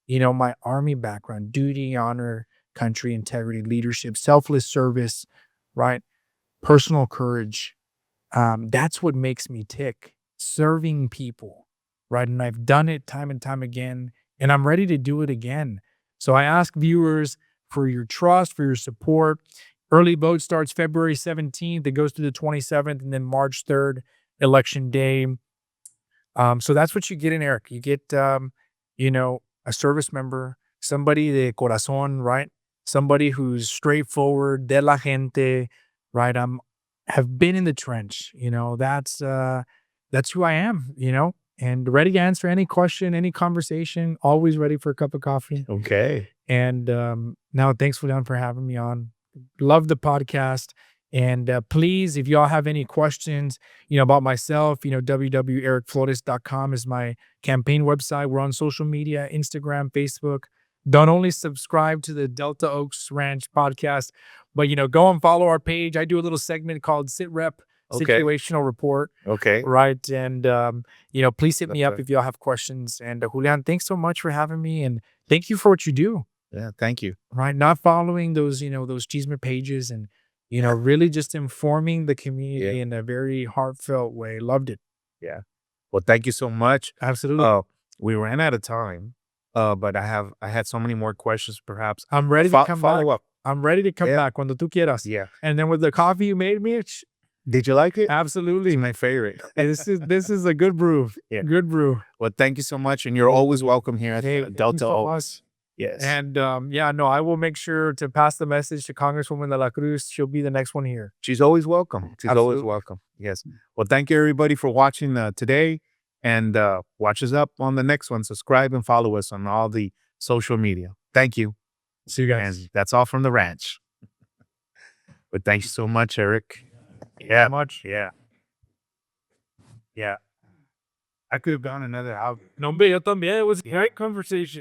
my Army background, duty, honor, country, integrity, leadership, selfless service, right? Personal courage. That's what makes me tick. Serving people, right? And I've done it time and time again, and I'm ready to do it again. So I ask viewers for your trust, for your support. Early vote starts February 17th. It goes through the 27th, and then March 3rd, Election Day. So that's what you get in Eric. You get, a service member, somebody de corazón, right? Somebody who's straightforward, de la gente, right? Have been in the trench, that's who I am, and ready to answer any question, any conversation, always ready for a cup of coffee. Okay. And now thanks for having me on. Love the podcast. And please, if y'all have any questions, about myself, www.ericflores.com is my campaign website. We're on social media, Instagram, Facebook. don't only subscribe to the Delta Oaks Ranch podcast, but, go and follow our page. I do a little segment called Sit Rep Okay. Situational Report. Okay. Right. And, please hit me That's up if y'all have questions. And Julian, thanks so much for having me. And thank you for what you do. Yeah. Thank you. Right. Not following those, those chisme pages and, really just informing the community in a very heartfelt way. Loved it. Yeah. Well, thank you so much. Absolutely. We ran out of time. But I had so many more questions. Perhaps I'm ready to come follow back. up. I'm ready to come back cuando tú quieras. Yeah. And then with the coffee you made me, Did you like it? absolutely. It's my favorite. This is a good brew. Yeah. Good brew. Well, thank you so much, and you're always welcome here at Hey, Delta so Oaks. Yes. And I will make sure to pass the message to Congresswoman De La Cruz. She'll be the next one here. She's always welcome. She's always Absolutely. welcome. Yes. Well, thank you everybody for watching today, and watch us up on the next one. Subscribe and follow us on all the social media. Thank you. See you guys. And that's all from the ranch. But thanks so much, Eric. Yeah. Much. Yeah. Yeah. I could have gone another hour. No, hombre, yo también. It was a great conversation.